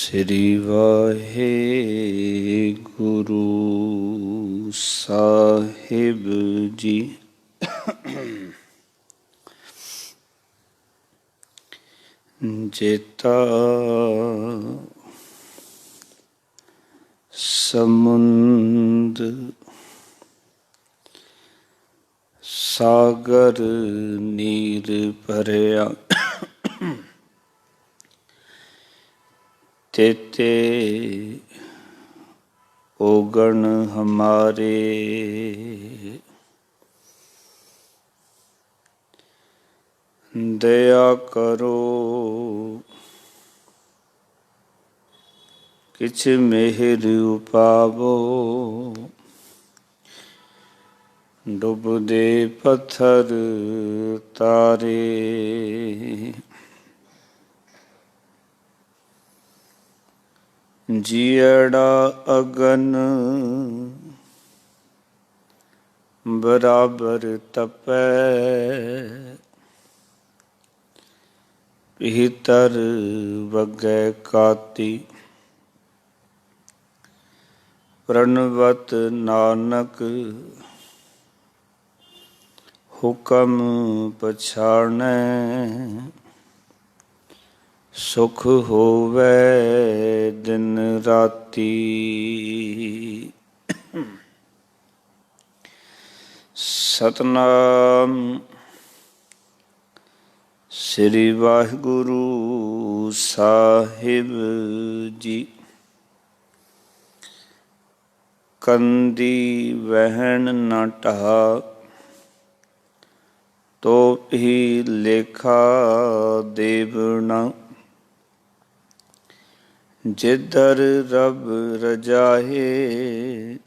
ਸ੍ਰੀ ਵਾਹਿਗੁਰੂ ਸਾਹਿਬ ਜੀ। ਜੇਤਾ ਸਮੁੰਦ ਸਾਗਰ ਨੀਰ ਭਰਿਆ, ਤੇਤੇ ਓਗਣ ਹਮਾਰੇ। ਦਇਆ ਕਰੋ ਕਿਛ ਮਿਹਰ ਉਪਾਵੋ, ਡੁੱਬਦੇ ਪੱਥਰ ਤਾਰੇ। ਜੀਅੜਾ ਅਗਨ ਬਰਾਬਰ ਤਪੈ, ਭੀਤਰ ਵਗੈ ਕਾਤੀ। ਪ੍ਰਣਵਤ ਨਾਨਕ ਹੁਕਮ ਪਛਾਣੈ, ਸੁਖ ਹੋਵੈ ਦਿਨ ਰਾਤੀ। ਸਤਨਾਮ ਸ੍ਰੀ ਵਾਹਿਗੁਰੂ ਸਾਹਿਬ ਜੀ। ਕੰਦੀ ਵਹਿਣ ਨਾ ਢਹਾ, ਤੋ ਹੀ ਲੇਖਾ ਦੇਵਣਾ। ਜਿੱਧਰ ਰਬ ਰਜਾਏ,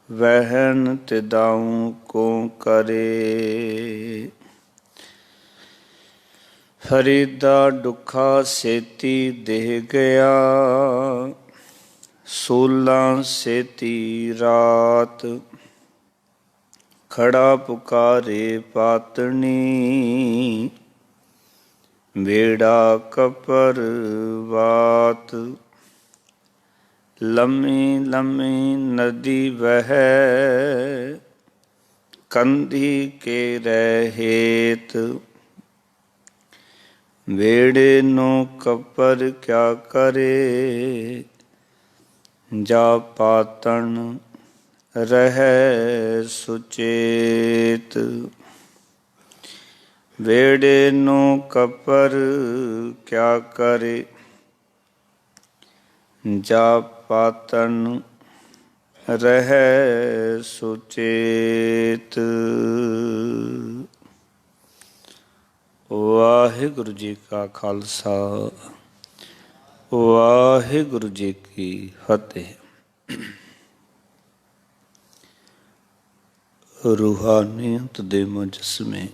ਵਹਿਣ ਤਿਦਾਉ ਕੋ ਕਰੇ। ਫਰੀਦਾ ਦੁਖਾ ਸੇਤੀ ਦੇਹ ਗਿਆ, ਸੋਲਾਂ ਸੇਤੀ ਰਾਤ। ਖੜਾ ਪੁਕਾਰੇ ਪਾਤਣੀ, ਬੇੜਾ ਕਪਰ ਵਾਤ। ਲੰਮੀ ਲੰਮੀ ਨਦੀ ਵਹੈ, ਕੰਧੀ ਕੇ ਰਹਿ ਹੇਤ। ਬੇੜੇ ਨੂੰ ਕਪਰ ਕਿਆ ਕਰੇ, ਜਾ ਪਾਤਣ ਰਹਿ ਸੁਚੇਤ। ਬੇੜੇ ਨੂੰ ਕਪਰ ਕਿਆ ਕਰੇ, ਜਾ ਪਾਤਣ ਰਹਿ ਸੁਚੇਤ। ਵਾਹਿਗੁਰੂ ਜੀ ਕਾ ਖਾਲਸਾ, ਵਾਹਿਗੁਰੂ ਜੀ ਕੀ ਫਤਿਹ। ਰੂਹਾਨੀਅਤ ਦੇ ਮੁਜੱਸਮੇ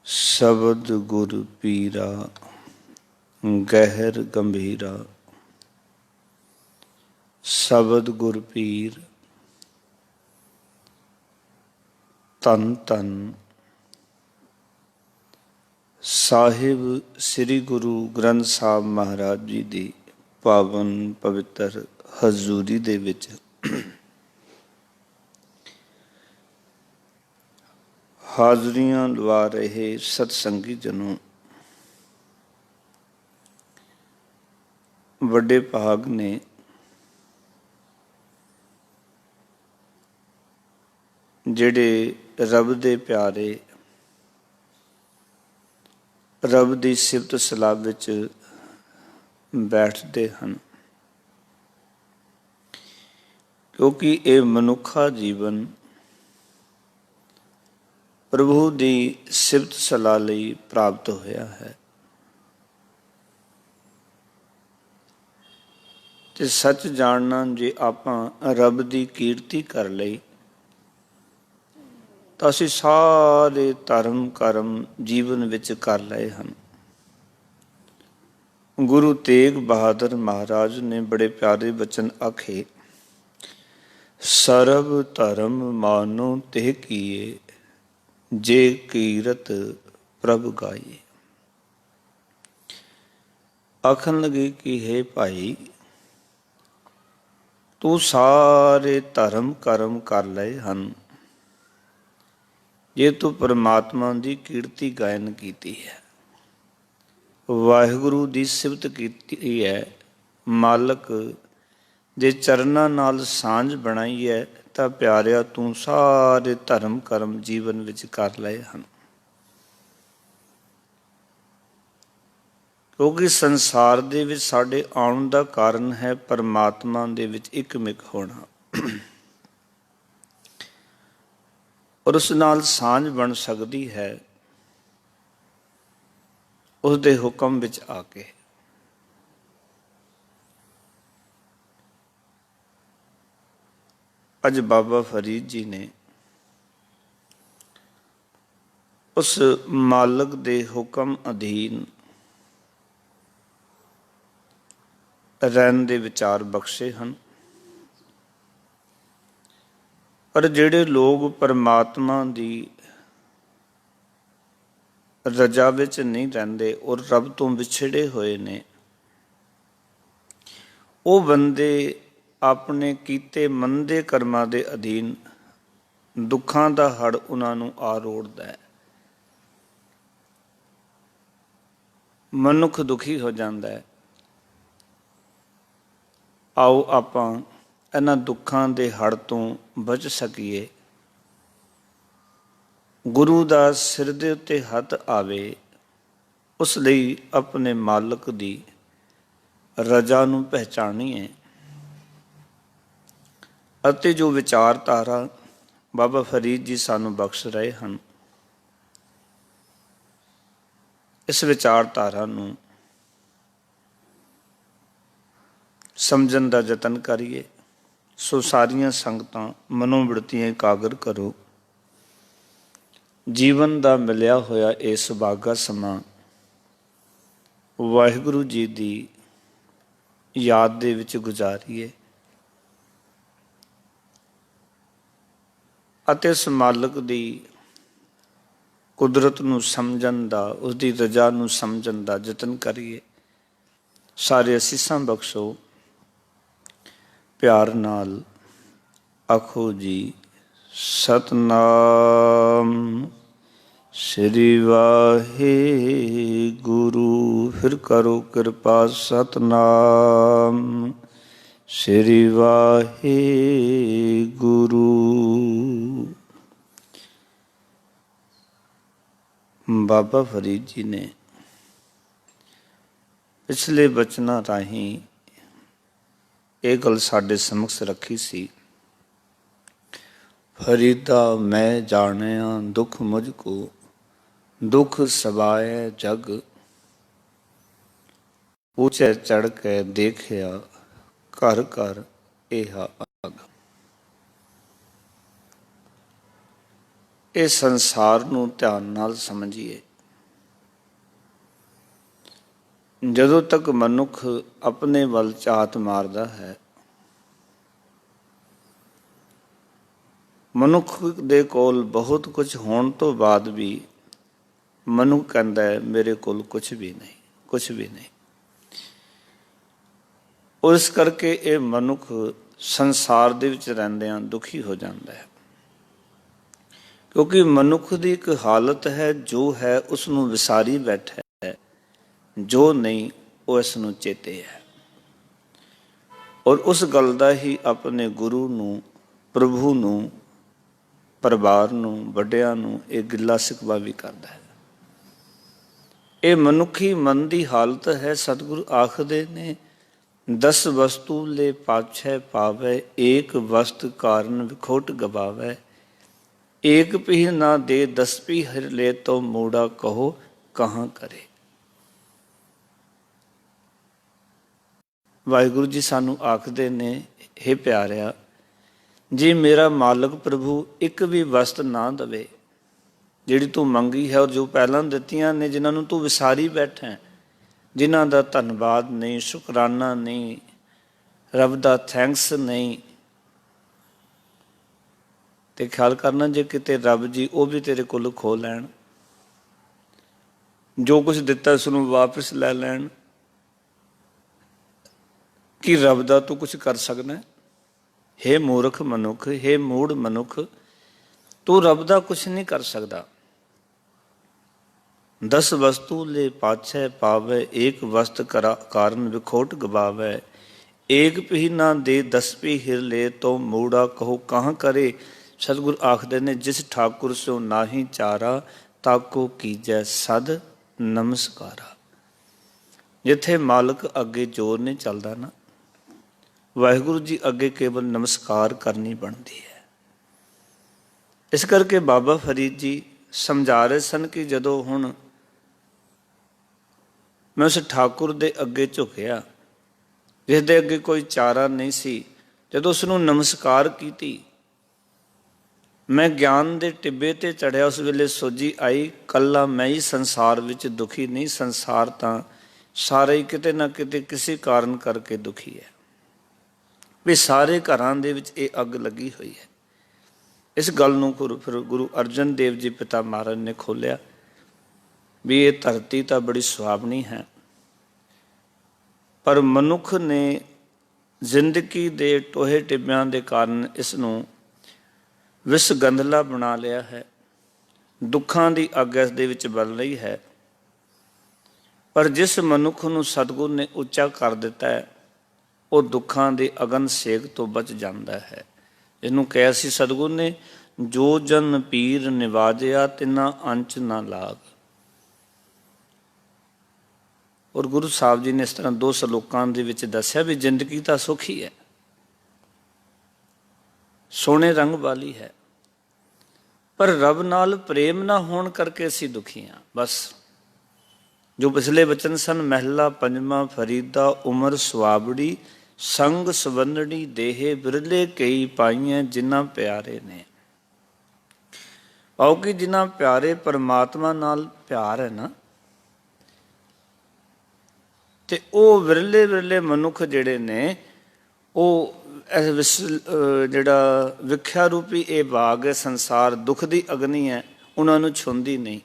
ਸ਼ਬਦ ਗੁਰ ਪੀਰਾ, ਗਹਿਰ ਗੰਭੀਰਾ। ਸ਼ਬਦ ਗੁਰ ਪੀਰ ਧੰਨ ਧੰਨ ਸਾਹਿਬ ਸ੍ਰੀ ਗੁਰੂ ਗ੍ਰੰਥ ਸਾਹਿਬ ਮਹਾਰਾਜ ਜੀ ਦੀ ਪਾਵਨ ਪਵਿੱਤਰ ਹਜ਼ੂਰੀ ਦੇ ਵਿੱਚ ਹਾਜ਼ਰੀਆਂ ਲਵਾ ਰਹੇ ਸਤਸੰਗੀ ਜਨੋਂ, ਵੱਡੇ ਭਾਗ ਨੇ ਜਿਹੜੇ ਰੱਬ ਦੇ ਪਿਆਰੇ, ਰੱਬ ਦੀ ਸਿਫਤ ਸਲਾਹ ਵਿੱਚ ਬੈਠਦੇ ਹਨ, ਕਿਉਂਕਿ ਇਹ ਮਨੁੱਖਾ ਜੀਵਨ ਪ੍ਰਭੂ ਦੀ ਸਿਫਤ ਸਲਾਹ ਲਈ ਪ੍ਰਾਪਤ ਹੋਇਆ ਹੈ। ਤੇ ਸੱਚ ਜਾਣਨਾ, ਜੇ ਆਪਾਂ ਰੱਬ ਦੀ ਕੀਰਤੀ ਕਰ ਲਈ ਤਾਂ ਅਸੀਂ ਸਾਰੇ ਧਰਮ ਕਰਮ ਜੀਵਨ ਵਿੱਚ ਕਰ ਲਏ ਹਨ। ਗੁਰੂ ਤੇਗ ਬਹਾਦਰ ਮਹਾਰਾਜ ਨੇ ਬੜੇ ਪਿਆਰੇ ਬਚਨ ਆਖੇ, ਸਰਬ ਧਰਮ ਮਾਨੋ ਤੇ ਕੀਏ, ਜੇ ਕੀਰਤ ਪ੍ਰਭ ਗਾਈਏ। ਆਖਣ ਲੱਗੇ ਕਿ ਹੇ ਭਾਈ, ਤੂੰ ਸਾਰੇ ਧਰਮ ਕਰਮ ਕਰ ਲਏ ਹਨ, ਜੇ ਤੂੰ ਪਰਮਾਤਮਾ ਦੀ ਕੀਰਤੀ ਗਾਇਨ ਕੀਤੀ ਹੈ, ਵਾਹਿਗੁਰੂ ਦੀ ਸਿਫਤ ਕੀਤੀ ਹੈ, ਮਾਲਕ ਦੇ ਚਰਨਾਂ ਨਾਲ ਸਾਂਝ ਬਣਾਈ ਹੈ, ਤਾਂ ਪਿਆਰਿਆ ਤੂੰ ਸਾਰੇ ਧਰਮ ਕਰਮ ਜੀਵਨ ਵਿੱਚ ਕਰ ਲਏ ਹਨ। ਕਿਉਂਕਿ ਸੰਸਾਰ ਦੇ ਵਿੱਚ ਸਾਡੇ ਆਉਣ ਦਾ ਕਾਰਨ ਹੈ ਪਰਮਾਤਮਾ ਦੇ ਵਿੱਚ ਇਕਮਿਕ ਹੋਣਾ, ਔਰ ਉਸ ਨਾਲ ਸਾਂਝ ਬਣ ਸਕਦੀ ਹੈ ਉਸ ਦੇ ਹੁਕਮ ਵਿੱਚ ਆ ਕੇ। ਅੱਜ ਬਾਬਾ ਫਰੀਦ ਜੀ ਨੇ ਉਸ ਮਾਲਕ ਦੇ ਹੁਕਮ ਅਧੀਨ ਰਹਿਣ ਦੇ ਵਿਚਾਰ ਬਖਸ਼ੇ ਹਨ। ਪਰ ਜਿਹੜੇ ਲੋਕ ਪਰਮਾਤਮਾ ਦੀ ਰਜਾ ਵਿੱਚ ਨਹੀਂ ਰਹਿੰਦੇ ਔਰ ਰੱਬ ਤੋਂ ਵਿਛੜੇ ਹੋਏ ਨੇ, ਉਹ ਬੰਦੇ ਆਪਣੇ ਕੀਤੇ ਮੰਦੇ ਕਰਮਾਂ ਦੇ ਅਧੀਨ ਦੁੱਖਾਂ ਦਾ ਹੜ੍ਹ ਉਹਨਾਂ ਨੂੰ ਆ ਰੋੜਦਾ ਹੈ। ਮਨੁੱਖ ਦੁਖੀ ਹੋ ਜਾਂਦਾ ਹੈ। ਆਓ ਆਪਾਂ ਇਹਨਾਂ ਦੁੱਖਾਂ ਦੇ ਹੜ੍ਹ ਤੋਂ ਬਚ ਸਕੀਏ। ਗੁਰੂ ਦਾ ਸਿਰ ਦੇ ਉੱਤੇ ਹੱਥ ਆਵੇ, ਉਸ ਲਈ ਆਪਣੇ ਮਾਲਕ ਦੀ ਰਜਾ ਨੂੰ ਪਹਿਚਾਣੀਏ ਅਤੇ ਜੋ ਵਿਚਾਰਧਾਰਾ ਬਾਬਾ ਫਰੀਦ ਜੀ ਸਾਨੂੰ ਬਖਸ਼ ਰਹੇ ਹਨ, ਇਸ ਵਿਚਾਰਧਾਰਾ ਨੂੰ ਸਮਝਣ ਦਾ ਯਤਨ ਕਰੀਏ। ਸੋ ਸਾਰੀਆਂ ਸੰਗਤਾਂ ਮਨੋਬਿਰਤੀਆਂ ਇਕਾਗਰ ਕਰੋ। ਜੀਵਨ ਦਾ ਮਿਲਿਆ ਹੋਇਆ ਇਹ ਸੁਭਾਗਾ ਸਮਾਂ ਵਾਹਿਗੁਰੂ ਜੀ ਦੀ ਯਾਦ ਦੇ ਵਿੱਚ ਗੁਜ਼ਾਰੀਏ ਅਤੇ ਉਸ ਮਾਲਕ ਦੀ ਕੁਦਰਤ ਨੂੰ ਸਮਝਣ ਦਾ, ਉਸ ਦੀ ਰਜਾ ਨੂੰ ਸਮਝਣ ਦਾ ਯਤਨ ਕਰੀਏ। ਸਾਰੇ ਅਸੀਸਾਂ ਬਖਸ਼ੋ। ਪਿਆਰ ਨਾਲ ਆਖੋ ਜੀ ਸਤਨਾਮ ਸ੍ਰੀ ਵਾਹਿਗੁਰੂ। ਫਿਰ ਕਰੋ ਕਿਰਪਾ ਸਤਨਾਮ ਸ੍ਰੀ ਵਾਹਿਗੁਰੂ। ਬਾਬਾ ਫਰੀਦ ਜੀ ਨੇ ਪਿਛਲੇ ਬਚਨਾਂ ਰਾਹੀਂ ਇਹ ਗੱਲ ਸਾਡੇ ਸਮਕਸ਼ ਰੱਖੀ ਸੀ। ਫਰੀਦਾ ਮੈਂ ਜਾਣਿਆ ਦੁੱਖ ਮੁਝ ਕੋ, ਦੁੱਖ ਸਬਾਏ ਜਗ, ਉੱਚੇ ਚੜ੍ਹ ਕੇ ਦੇਖਿਆ ਘਰ ਘਰ ਇਹ ਅਗ। ਇਹ ਸੰਸਾਰ ਨੂੰ ਧਿਆਨ ਨਾਲ ਸਮਝੀਏ। ਜਦੋਂ ਤੱਕ ਮਨੁੱਖ ਆਪਣੇ ਵੱਲ ਝਾਤ ਮਾਰਦਾ ਹੈ, ਮਨੁੱਖ ਦੇ ਕੋਲ ਬਹੁਤ ਕੁਝ ਹੋਣ ਤੋਂ ਬਾਅਦ ਵੀ ਮਨੁੱਖ ਕਹਿੰਦਾ ਹੈ ਮੇਰੇ ਕੋਲ ਕੁਝ ਵੀ ਨਹੀਂ, ਕੁਝ ਵੀ ਨਹੀਂ। ਉਸ ਕਰਕੇ ਇਹ ਮਨੁੱਖ ਸੰਸਾਰ ਦੇ ਵਿੱਚ ਰਹਿੰਦਿਆਂ ਦੁਖੀ ਹੋ ਜਾਂਦਾ ਹੈ। ਕਿਉਂਕਿ ਮਨੁੱਖ ਦੀ ਇੱਕ ਹਾਲਤ ਹੈ, ਜੋ ਹੈ ਉਸ ਨੂੰ ਵਿਸਾਰੀ ਬੈਠਾ ਹੈ, ਜੋ ਨਹੀਂ ਉਹ ਇਸ ਨੂੰ ਚੇਤੇ ਹੈ। ਔਰ ਉਸ ਗੱਲ ਦਾ ਹੀ ਆਪਣੇ ਗੁਰੂ ਨੂੰ, ਪ੍ਰਭੂ ਨੂੰ, ਪਰਿਵਾਰ ਨੂੰ, ਵੱਡਿਆਂ ਨੂੰ ਇਹ ਗਿਲਾ ਸਿਕਵਾ ਵੀ ਕਰਦਾ ਹੈ। ਇਹ ਮਨੁੱਖੀ ਮਨ ਦੀ ਹਾਲਤ ਹੈ। ਸਤਿਗੁਰੂ ਆਖਦੇ ਨੇ 10 ਵਸਤੂ ਲੈ ਪਾਛੈ ਪਾਵੈ, ਏਕ ਵਸਤ ਕਾਰਨ ਵਿਖੋਟ ਗਵਾਵੈ, ਏਕ ਪੀਹ ਨਾ ਦੇ 10 ਪੀਹ ਹਰਿ ਲੈ, ਤੋ ਮੂੜਾ ਕਹੋ ਕਹਾਂ ਕਰੇ। ਵਾਹਿਗੁਰੂ ਜੀ ਸਾਨੂੰ ਆਖਦੇ ਨੇ, ਹੇ ਪਿਆਰਿਆ, ਜੇ ਮੇਰਾ ਮਾਲਕ ਪ੍ਰਭੂ ਇੱਕ ਵੀ ਵਸਤ ਨਾ ਦਵੇ ਜਿਹੜੀ ਤੂੰ ਮੰਗੀ ਹੈ, ਔਰ ਜੋ ਪਹਿਲਾਂ ਦਿੱਤੀਆਂ ਨੇ, ਜਿਨ੍ਹਾਂ ਨੂੰ ਤੂੰ ਵਿਸਾਰੀ ਬੈਠਾ, ਜਿਨ੍ਹਾਂ ਦਾ ਧੰਨਵਾਦ ਨਹੀਂ, ਸ਼ੁਕਰਾਨਾ ਨਹੀਂ, ਰੱਬ ਦਾ ਥੈਂਕਸ ਨਹੀਂ, ਤੇ ਖਿਆਲ ਕਰਨਾ ਜੇ ਕਿਤੇ ਰੱਬ ਜੀ ਉਹ ਵੀ ਤੇਰੇ ਕੋਲ ਖੋਹ ਲੈਣ, ਜੋ ਕੁਝ ਦਿੱਤਾ ਉਸ ਨੂੰ ਵਾਪਿਸ ਲੈ ਲੈਣ, कि रब दा तू कुछ कर सकना? हे मूर्ख मनुख, हे मूढ़ मनुख, तू रब दा कुछ नहीं कर सकता। 10 वस्तु ले पाछे पावे, एक वस्त कारण विखोट गवावे। एक भी ना दे 10 भी हिर ले, तो मूड़ा कहो कहाँ करे। सतगुरु आखदे ने, जिस ठाकुर सो नाही चारा, ताको कीजै सद नमस्कारा। जिथे मालक अगे जोर नहीं चलता ना, वाहिगुरु जी अगे केवल नमस्कार करनी बनती है। इस करके बाबा फरीद जी समझा रहे सन कि जदों हुण मैं उस ठाकुर दे अगे झुकिया जिस दे अगे कोई चारा नहीं सी, जदों उसनूं नमस्कार कीती, मैं ज्ञान दे टिब्बे ते चढ़िया, उस वेले सोझी आई कल्ला मैं ही संसार विच दुखी नहीं, संसार तां सारे ही किते ना किते किसी कारण करके दुखी है। भी सारे घरां दे विच ये अग लगी हुई है। इस गल नूं फिर गुरु अर्जन देव जी पिता महाराज ने खोलिया भी ये धरती तो बड़ी सुहावनी है, पर मनुख ने जिंदगी दे टोहे टिब्बियां दे कारण इसनूं विस गंधला बना लिया है, दुखां दी अग इस दे विच बल रही है। पर जिस मनुख नूं सतगुर ने उच्चा कर दिता है, वो दुखां दे अगन सेक तो बच जाता है। इनू कहा सी सतगुर ने, जो जन पीर निवाजिया तिना अंच ना लाग। और गुरु साहब जी ने इस तरह 2 सलोकां दे विच दस्या भी जिंदगी तो सुखी है, सोने रंग वाली है, पर रब नाल प्रेम ना होण करके असीं दुखी हाँ। बस जो पिछले वचन सन, महला पंजवा फरीदा उमर सुआबड़ी, संग सवंदड़ी देहे बिरले कई पाइयां जिन्ना प्यारे ने। आओ कि जिन्ना प्यारे परमात्मा नाल प्यार है ना, ते ओ विरले विरले मनुख जिहड़े ने ओ जिहड़ा विख्या रूपी ये बाग है संसार, दुख दी अग्नि है, उन्हां नूं छुंदी नहीं,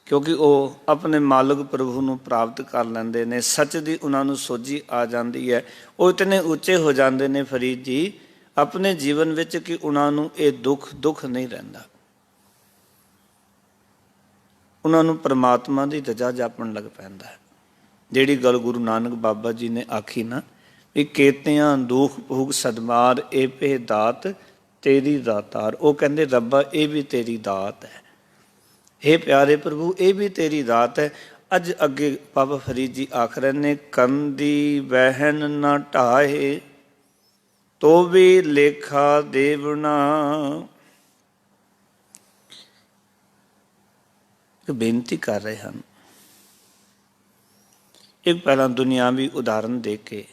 क्योंकि वो अपने मालिक प्रभु नूं प्राप्त कर लैंदे ने। सच दी उन्हां नूं सोझी आ जाती है। वो इतने उच्चे हो जाते ने फरीद जी अपने जीवन विच कि उन्हां नूं ये दुख नहीं रहिंदा। उन्हां नूं परमात्मा दी रजा जापण लग पैंदा है। जिहड़ी गल गुरु नानक बाबा जी ने आखी ना भी केतियां दुख भुग सदमार, ए पे दात तेरी दातार। वो कहंदे रब्बा ये भी तेरी दात है, हे प्यारे प्रभु ये भी तेरी दात है। अज अगे बाबा फरीद जी आख रहे ने, कंदी वहन न ढाए तो भी लेखा देवना। बेनती कर रहे हैं। एक पहला दुनियावी उदाहरण दे के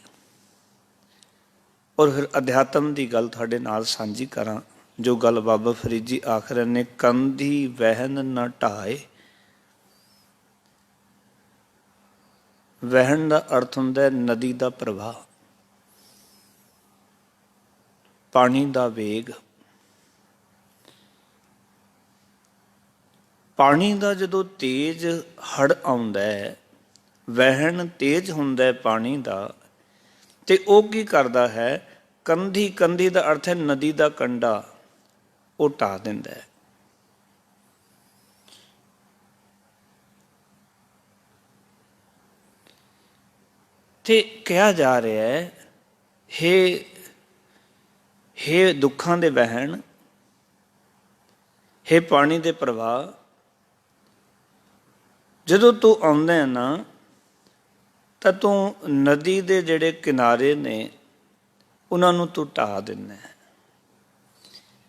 और फिर अध्यात्म की गल तुहाडे नाल सांझी करा। जो गल बाबा फरीद जी आख रहे ने, कंधी वहन न ढाए। वहन का अर्थ हुंदा नदी का प्रवाह, पानी का वेग। पानी का जदों तेज हड़ आउंदा है, वहन तेज हुंदा है पानी का, ते वो की करदा है, कंधी, कंधी का अर्थ है नदी का कंढा, वो ढा दिंदा है। ते कहा जा रहा है, हे दुखां दे वहन, हे पानी दे प्रवाह, जदों तू आउंदा है ना तां तू नदी दे जिहड़े किनारे ने उन्हां नूं तू ढा दिंदा है।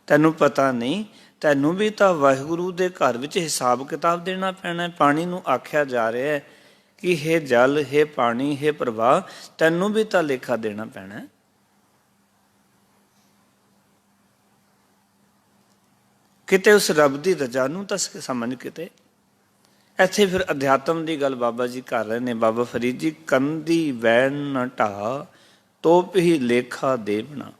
तैनूं पता नहीं, तैनूं भी तां वाहिगुरू दे घर विच हिसाब किताब देना पैना है। पानी नूं आख्या जा रहा है कि हे जल, हे पानी, हे प्रवाह, तैनूं भी तां लेखा देना पैना है। किते उस रब की रजा नूं तां समझ किते। ਇੱਥੇ ਫਿਰ ਅਧਿਆਤਮ ਦੀ ਗੱਲ ਬਾਬਾ ਜੀ ਕਰ ਰਹੇ ਨੇ। ਬਾਬਾ ਫਰੀਦ ਜੀ, ਕੰਦੀ ਵੈਣ ਨ ਢਾ ਤੋਪ ਹੀ ਲੇਖਾ ਦੇਵਣਾ।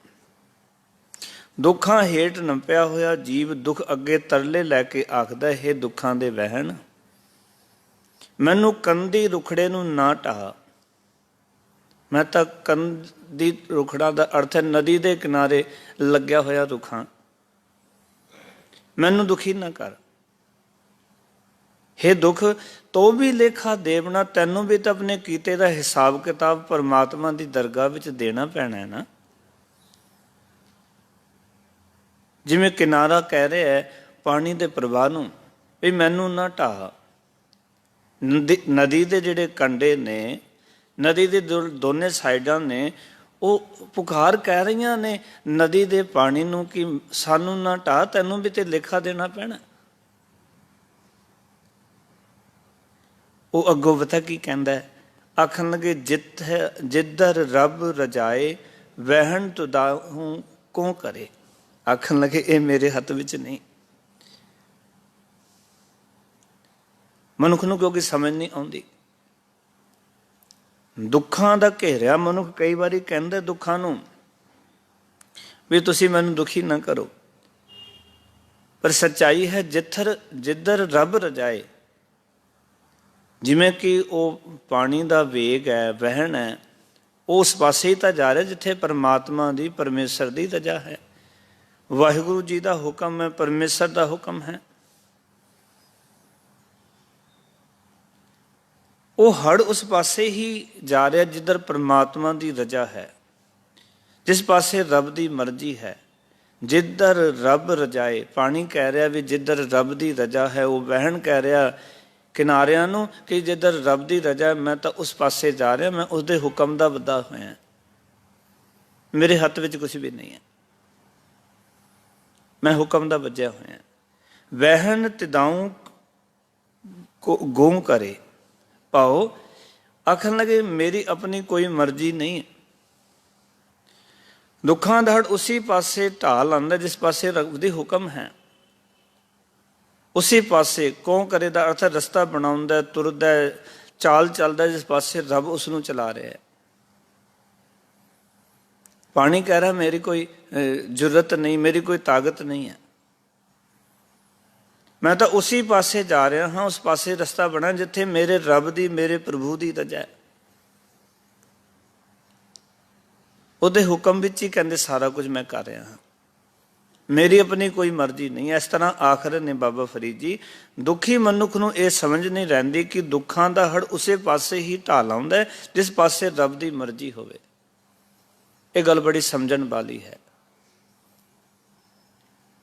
ਦੁੱਖਾਂ ਹੇਠ ਨੰਪਿਆ ਹੋਇਆ ਜੀਵ ਦੁੱਖ ਅੱਗੇ ਤਰਲੇ ਲੈ ਕੇ ਆਖਦਾ, ਹੈ ਦੁੱਖਾਂ ਦੇ ਵਹਿਣ, ਮੈਨੂੰ ਕੰਦੀ ਰੁਖੜੇ ਨੂੰ ਨਾ ਢਾ, मैं तो कंदी रुखड़ा का अर्थ है नदी के किनारे लग्या होया रुख हाँ। मैनू दुखी ना कर। हे दुख तो भी लेखा देवना, तैनू भी तो अपने कीते का हिसाब किताब परमात्मा की दरगाह विच देना पैना है ना। जिमें किनारा कह रहा है पानी के प्रवाह नूं भी मैनू ना ढाह। नदी के जिहड़े कंढे ने, नदी के दोने साइडां ने, वो पुकार कह रही ने नदी के पानी नूं कि सानू ना ढाह, तैनू भी तो लेखा देना पैना। वो अगों पता की कहंदा है, आखन लगे जित है जिधर रब रजाए वहन तुदाहू को करे। आखन लगे ये मेरे हथ विच नहीं। मनुख नूं क्योंकि समझ नहीं आउंदी। दुखां दा घेरिया मनुख कई बारी कहंदा दुखां नूं भी तुसीं मैनूं दुखी ना करो, पर सच्चाई है जिधर रब रजाए, जिमें कि वो पानी का वेग है, वहन है, उस पासे ही तो जा रहा जिथे परमात्मा की परमेश्वर की रजा है। वाहिगुरु जी का हुक्म है, परमेश्वर का हुक्म है। वो हड़ उस पासे ही जा रहा जिधर परमात्मा की रजा है, जिस पासे रब की मर्जी है। जिधर रब रजाए, पानी कह रहा भी जिधर रब की रजा है, वो वहन कह रहा किनारियां नूं कि जिधर रब की रजा है मैं तो उस पासे जा रहा, मैं उसके हुक्म का बद्धा होया, मेरे हथ में कुछ भी नहीं है, मैं हुक्म का बज्या होया। वहन तिदाऊं को गों करे पाओ, आखन लगे मेरी अपनी कोई मर्जी नहीं है। दुखां दा हड़ उसी पासे ढाल आंदा जिस पासे रब दी हुक्म है, उसी पासे कौं करे दा अर्थ रस्ता बनाउंदा, तुरदा, चाल चलदा जिस पासे रब उसनूं चला रहा है। पानी कह रहा मेरी कोई जरूरत नहीं, मेरी कोई ताकत नहीं है, मैं तो उसी पासे जा रहा हाँ, उस पासे रस्ता बना जिथे मेरे रब दी, मेरे प्रभु दी रजा है। उहदे हुक्म विच ही कहंदे सारा कुछ मैं कर रहा हाँ, मेरी अपनी कोई मर्जी नहीं है। इस तरह आखिर ने बाबा फरीद जी, दुखी मनुख नूं यह समझ नहीं रहिंदी कि दुखां दा हड़ उसे पासे ही ढाल आउंदा है जिस पासे रब दी मर्जी होवे। ये गल बड़ी समझण वाली है,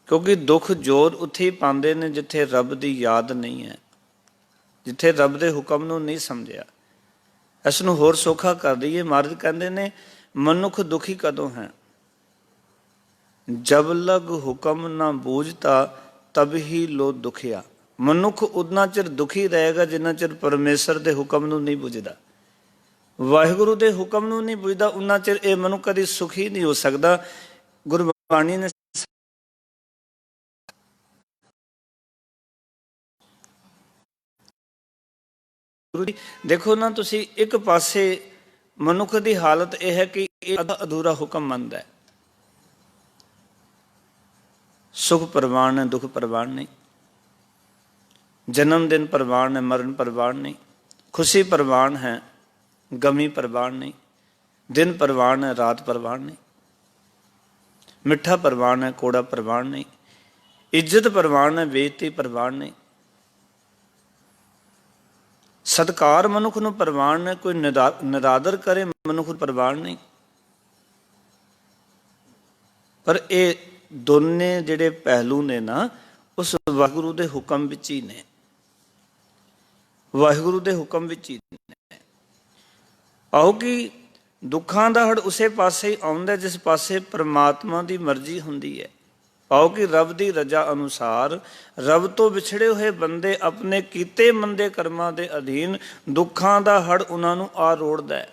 क्योंकि दुख जोर उत्थे ही पांदे ने जिथे रब दी याद नहीं है, जिथे रब दे हुक्म नूं नहीं समझिया। इस नूं होर सौखा कर दईए, महाराज कहंदे ने मनुख दुखी कदों है, जब लग हुक्म ना बूझता तब ही लो दुखिया। मनुख उतना चिर दुखी रहेगा जिन्ना चिर परमेश्वर दे हुक्म नूं नहीं बुझदा, वाहिगुरु दे हुक्म नूं नहीं बुझदा, उन्ना चिर ये मनुख कदी सुखी नहीं हो सकता। गुरबाणी ने देखो ना तुसी, एक पासे मनुख की हालत यह है कि आधा अधूरा हुक्म मनदा है, सुख प्रवान है, दुख प्रवान नहीं, जन्मदिन प्रवान है, मरण प्रवान नहीं, खुशी प्रवान है, गमी प्रवान नहीं, दिन प्रवान है, रात प्रवान नहीं, मिठा प्रवान है, कौड़ा प्रवान नहीं, इज्जत प्रवान है, बेइज्जती प्रवान नहीं, सत्कार मनुख नूं प्रवान है, कोई निरादर करे मनुख नूं प्रवान नहीं। पर ये दोने जिहड़े पहलू ने ना उस वाहिगुरु दे हुक्म विच ही ने, वाहिगुरु दे हुक्म विच ही ने। आओ कि दुखां दा हड़ उसे पासे ही आउंदा जिस पासे परमात्मा दी मर्जी हुंदी है। आओ कि रब दी रजा अनुसार रब तो विछड़े हुए बंदे अपने कीते मंदे कर्मां दे अधीन दुखां दा हड़ उन्हां नूं आ रोड़दा है।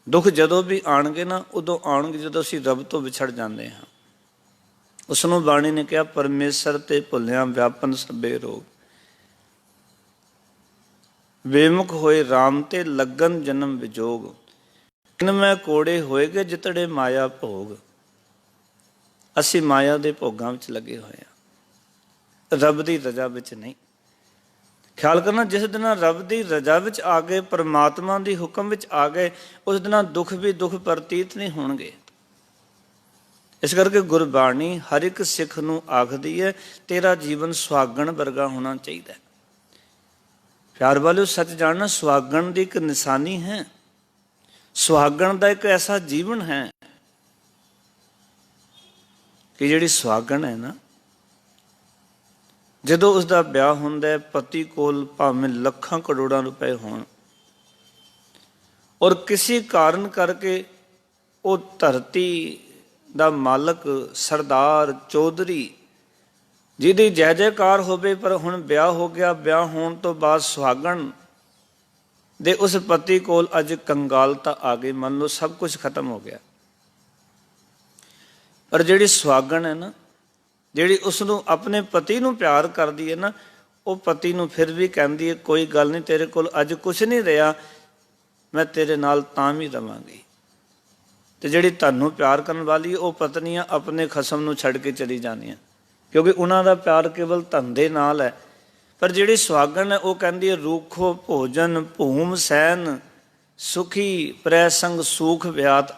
दुख जदों भी आणगे ना उदों आउणगे जदों असीं रब तो विछड़ जांदे हां। उसनूं बाणी ने कहा परमेश्वर ते भुल्लियां व्यापन सभे रोग, बेमुख होए राम ते लगन जन्म विजोग, किन मैं कोड़े होएगे जितड़े माया भोग। असीं माया दे भोगां विच लगे होए हां, रब दी रजा विच नहीं। ख्याल करना, जिस दिन रब की रजा विच आ गए, परमात्मा की हुक्म विच आ गए, उस दिन दुख भी दुख प्रतीत नहीं होणगे। इस करके गुरबाणी हर एक सिख नूं आखदी है, तेरा जीवन सुहागण वर्गा होना चाहिए। प्यार वालिओ, सच जानना, सुहागण की एक निशानी है, सुहागण का एक ऐसा जीवन है कि जिहड़ी सुहागण है ना, जदों उसका ब्याह हुंदा है, पति कोल भावें लखां करोड़ां रुपए होण और किसी कारण करके वो धरती दा मालक सरदार चौधरी जिहदी जय जयकार होवे, पर हुण ब्याह हो गया, ब्याह होण तो बाद सुहागण दे उस पति कोल अज कंगालता आ गई, मान लो सब कुछ खत्म हो गया। पर जिहड़ी सुहागण है ना, जिहड़ी उसनूं अपने पति नूं प्यार करदी है ना, वो पति नूं फिर भी कहंदी है, कोई गल नहीं, तेरे कोल अज कुछ नहीं रहा, मैं तेरे नाल तां भी रवांगी। ते जिहड़ी तुहानूं प्यार करन वाली, वो पत्नियां अपने खसम नूं छड्ड के चली जांदियां, क्योंकि उन्हां दा प्यार केवल धन दे नाल है। पर जिहड़ी सुहागण है, वो कहंदी है, रूखो भोजन भूम सैन सुखी प्रै संग सूख व्यात।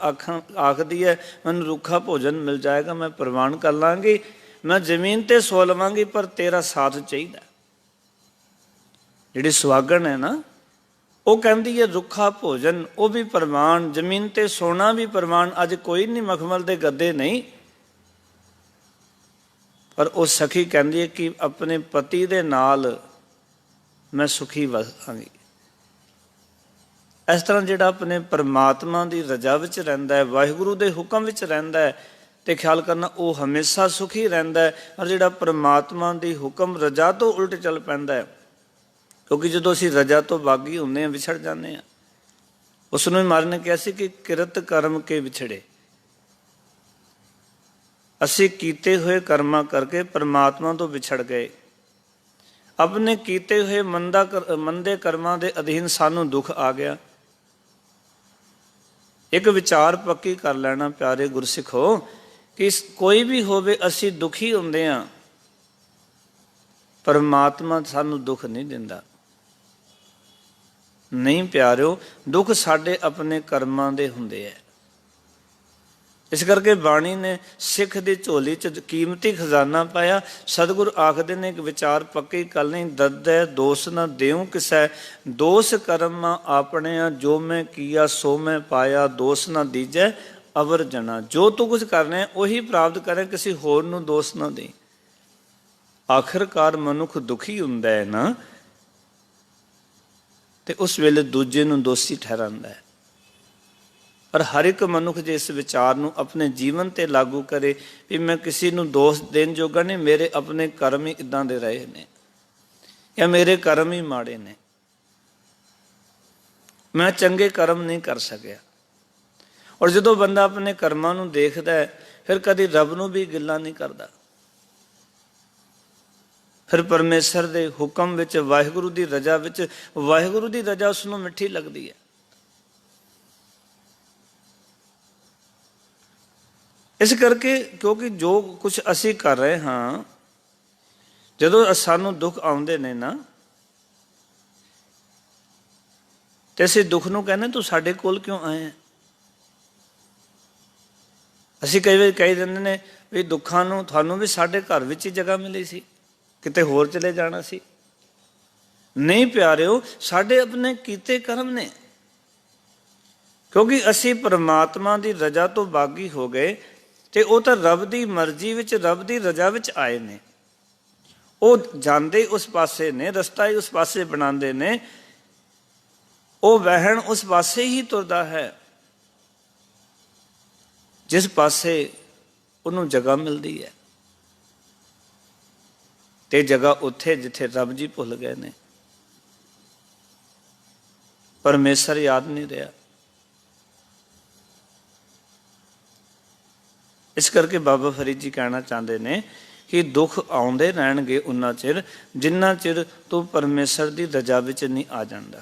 आखदी है, मैनूं रूखा भोजन मिल जाएगा, मैं प्रवान कर लांगी, मैं जमीन ते सो लवांगी, पर तेरा साथ चाहिए। जिहड़ी सुहागण है ना, वो कहती है रुखा भोजन वो भी प्रमाण, जमीन ते सोना भी प्रमाण। अज कोई नहीं मखमल दे गद्दे नहीं, पर वो सखी कहती है कि अपने पति दे नाल मैं सुखी वसांगी। इस तरह जिहड़ा अपने परमात्मा की रजा विच रहिंदा है, वाहिगुरू दे हुक्म विच रहिंदा है, ते ख्याल करना वो हमेशा सुखी रहिंदा है। और जिहड़ा परमात्मा की हुक्म रजा तो उल्ट चल पैंदा है, क्योंकि जो असीं रजा तो बागी हुंदे हैं, विछड़ जाते हैं। उसनूं महाराज ने कहा सी कि किरत कर्म के विछड़े, असीं कीते हुए कर्मां करके परमात्मा तो विछड़ गए। अपने कीते हुए मंदे कर्मां दे अधीन सानूं दुख आ गया। एक विचार पक्की कर लेना प्यारे गुरसिखो, कि कोई भी होवे असीं दुखी हुंदे हां, परमात्मा सानूं दुख नहीं दिंदा। नहीं प्यारिओ, दुख साडे अपने कर्मां दे हुंदे है। इस करके बाणी ने सिख दी झोली च कीमती खजाना पाया। सतगुरु आखदे ने, एक विचार पक्की कर नहीं, दद्दै दोष न देऊं किसै, दोष कर्म अपने जो मैं किया सो मैं पाया, दोष न दीजै अवर जना। जो तू कुछ कर रहे वही प्राप्त करें, किसी होर नूं दोष न दे। आखिरकार मनुख दुखी हुंदा है ना, ते उस वेले दूजे नूं दोषी ठहरांदा है। पर हर एक मनुख जे इस विचार नूं अपने जीवन ते लागू करे भी मैं किसी नूं दोष देण जोगा नहीं, मेरे अपने कर्म ही इदां दे रहे ने, या मेरे कर्म ही माड़े ने, मैं चंगे कर्म नहीं कर सकिया। और जदों बंदा अपने कर्मां नूं देखदा है, फिर कदी रब नूं भी गिला नहीं करदा। फिर परमेश्वर दे हुक्म विच, वाहिगुरू दी रजा विच, वाहिगुरू दी रजा उसनूं मिठी लगदी है। इस करके क्योंकि जो कुछ असी कर रहे हाँ, जदों सानू दुख आउंदे ने ना, ते असीं दुख नूं कहने तू साडे कोल क्यों आए हैं। असीं कई वार कही दिंदे ने भी दुखां नूं तुहानूं भी साडे घर विच ही जगह मिली सी, किते होर चले जाना सी। नहीं प्यारिओ, साडे अपने कीते कर्म ने, क्योंकि असीं परमात्मा दी रजा तो बागी हो गए, ते वो तो रब दी मर्जी विच, रब दी रजा विच आए ने। वो जांदे उस पासे ने, रस्ता ही उस पासे बनांदे ने, वो वहन उस पासे ही तुरदा है जिस पासे उन्होंने जगह मिलती है। ते जगह उत्थे जिथे रब जी भुल गए ने, परमेश्वर याद नहीं रहा। इस करके बाबा फरीद जी कहना चाहते हैं कि दुख आउंदे रहणगे उन्ना चिर जिन्ना चिर तू परमेश्वर की रजा विच नहीं आ जांदा,